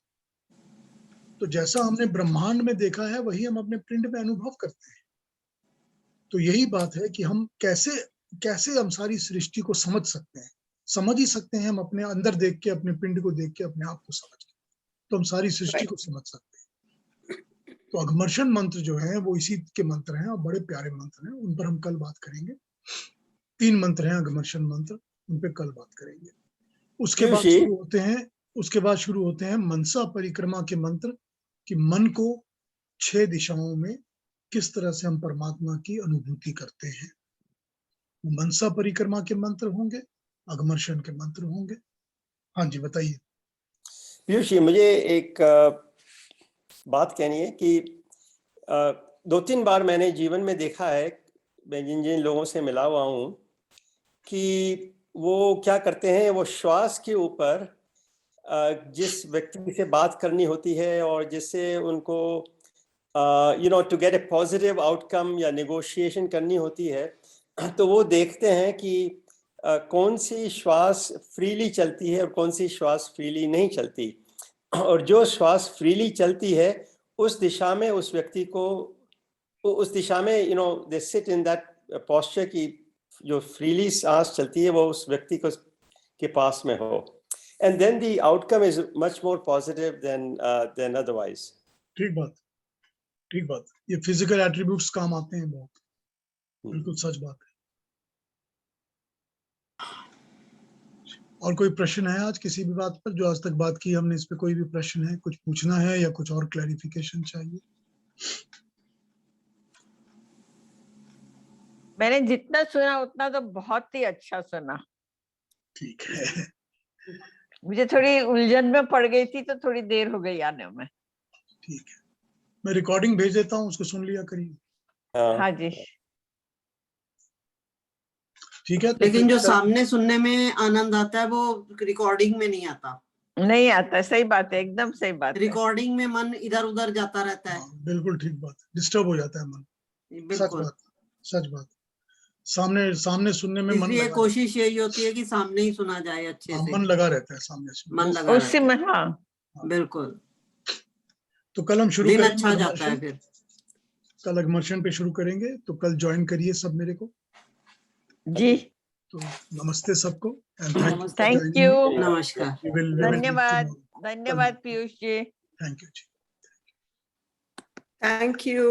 तो जैसा हमने ब्रह्मांड में देखा है वही हम अपने पिंड में अनुभव करते हैं। तो यही बात है कि हम कैसे कैसे हम सारी सृष्टि को समझ सकते हैं, समझ ही सकते हैं हम अपने अंदर देख के, अपने पिंड को देख के, अपने आप को समझ के, तो हम सारी सृष्टि को समझ सकते हैं। तो अघमर्षण मंत्र जो है वो इसी के मंत्र हैं और बड़े प्यारे मंत्र हैं, उन पर हम कल बात करेंगे। 3 मंत्र हैं अघमर्षण मंत्र, उन पे कल बात करेंगे। उसके बाद शुरू होते हैं मनसा परिक्रमा के मंत्र, कि मन को 6 दिशाओं में किस तरह से हम परमात्मा की अनुभूति करते हैं। मनसा परिक्रमा के मंत्र होंगे, अगमर्शन के मंत्र होंगे। हाँ जी, बताइए। पीयूष जी, मुझे एक बात कहनी है कि 2-3 बार मैंने जीवन में देखा है, मैं जिन जिन लोगों से मिला हुआ हूँ, कि वो क्या करते हैं, वो श्वास के ऊपर जिस व्यक्ति से बात करनी होती है और जिससे उनको to get a positive outcome या नेगोशिएशन करनी होती है, तो वो देखते हैं कि कौन सी श्वास फ्रीली चलती है और कौन सी श्वास फ्रीली नहीं चलती, और जो श्वास फ्रीली चलती है उस दिशा में उस व्यक्ति को, उस दिशा में they sit in that posture की जो फ्रीली सांस चलती है वो उस व्यक्ति को के पास में हो, and then the outcome is much more positive than otherwise. ठीक बात, ठीक बात। ये फिजिकल एट्रीब्यूट्स काम आते हैं बहुत, बिल्कुल सच बात है। और कोई प्रश्न है आज किसी भी बात पर, जो आज तक बात की हमने, इस पे कोई भी प्रश्न है, कुछ पूछना है या कुछ और क्लैरिफिकेशन चाहिए? मैंने जितना सुना उतना तो बहुत ही अच्छा सुना। ठीक है, मुझे थोड़ी उलझन में पड़ गई थी तो थोड़ी देर हो गई आने में। ठीक है, मैं रिकॉर्डिंग भेज देता हूँ, उसको सुन लिया करिए। हाँ जी। ठीक है, तो लेकिन फिर जो सामने सुनने में आनंद आता है वो रिकॉर्डिंग में नहीं आता। नहीं आता, सही बात है, एकदम सही बात है। रिकॉर्डिंग में मन इधर उधर जाता रहता है। हाँ, बिल्कुल ठीक बात, डिस्टर्ब हो जाता है मन। सच बिल्कुल। बात, सच बात। सामने सुनने में मन इसलिए लगा, कोशिश यही होती है कि सामने ही सुना जाए अच्छे हाँ, से। मन लगा रहता है सामने से। मन लगा उसी रहता में, हाँ है। बिल्कुल, तो कल हम शुरू दिन करेंगे अच्छा जाता है अगमर्शन। फिर। कल अगमर्शन पे शुरू करेंगे, तो कल ज्वाइन करिए सब मेरे को। जी। तो नमस्ते सबको, and thank you for thank joining you, me. नमस्कार। We will meet धन्यवाद, tomorrow. धन्यवाद Piyush ji. Thank you ji. Thank you.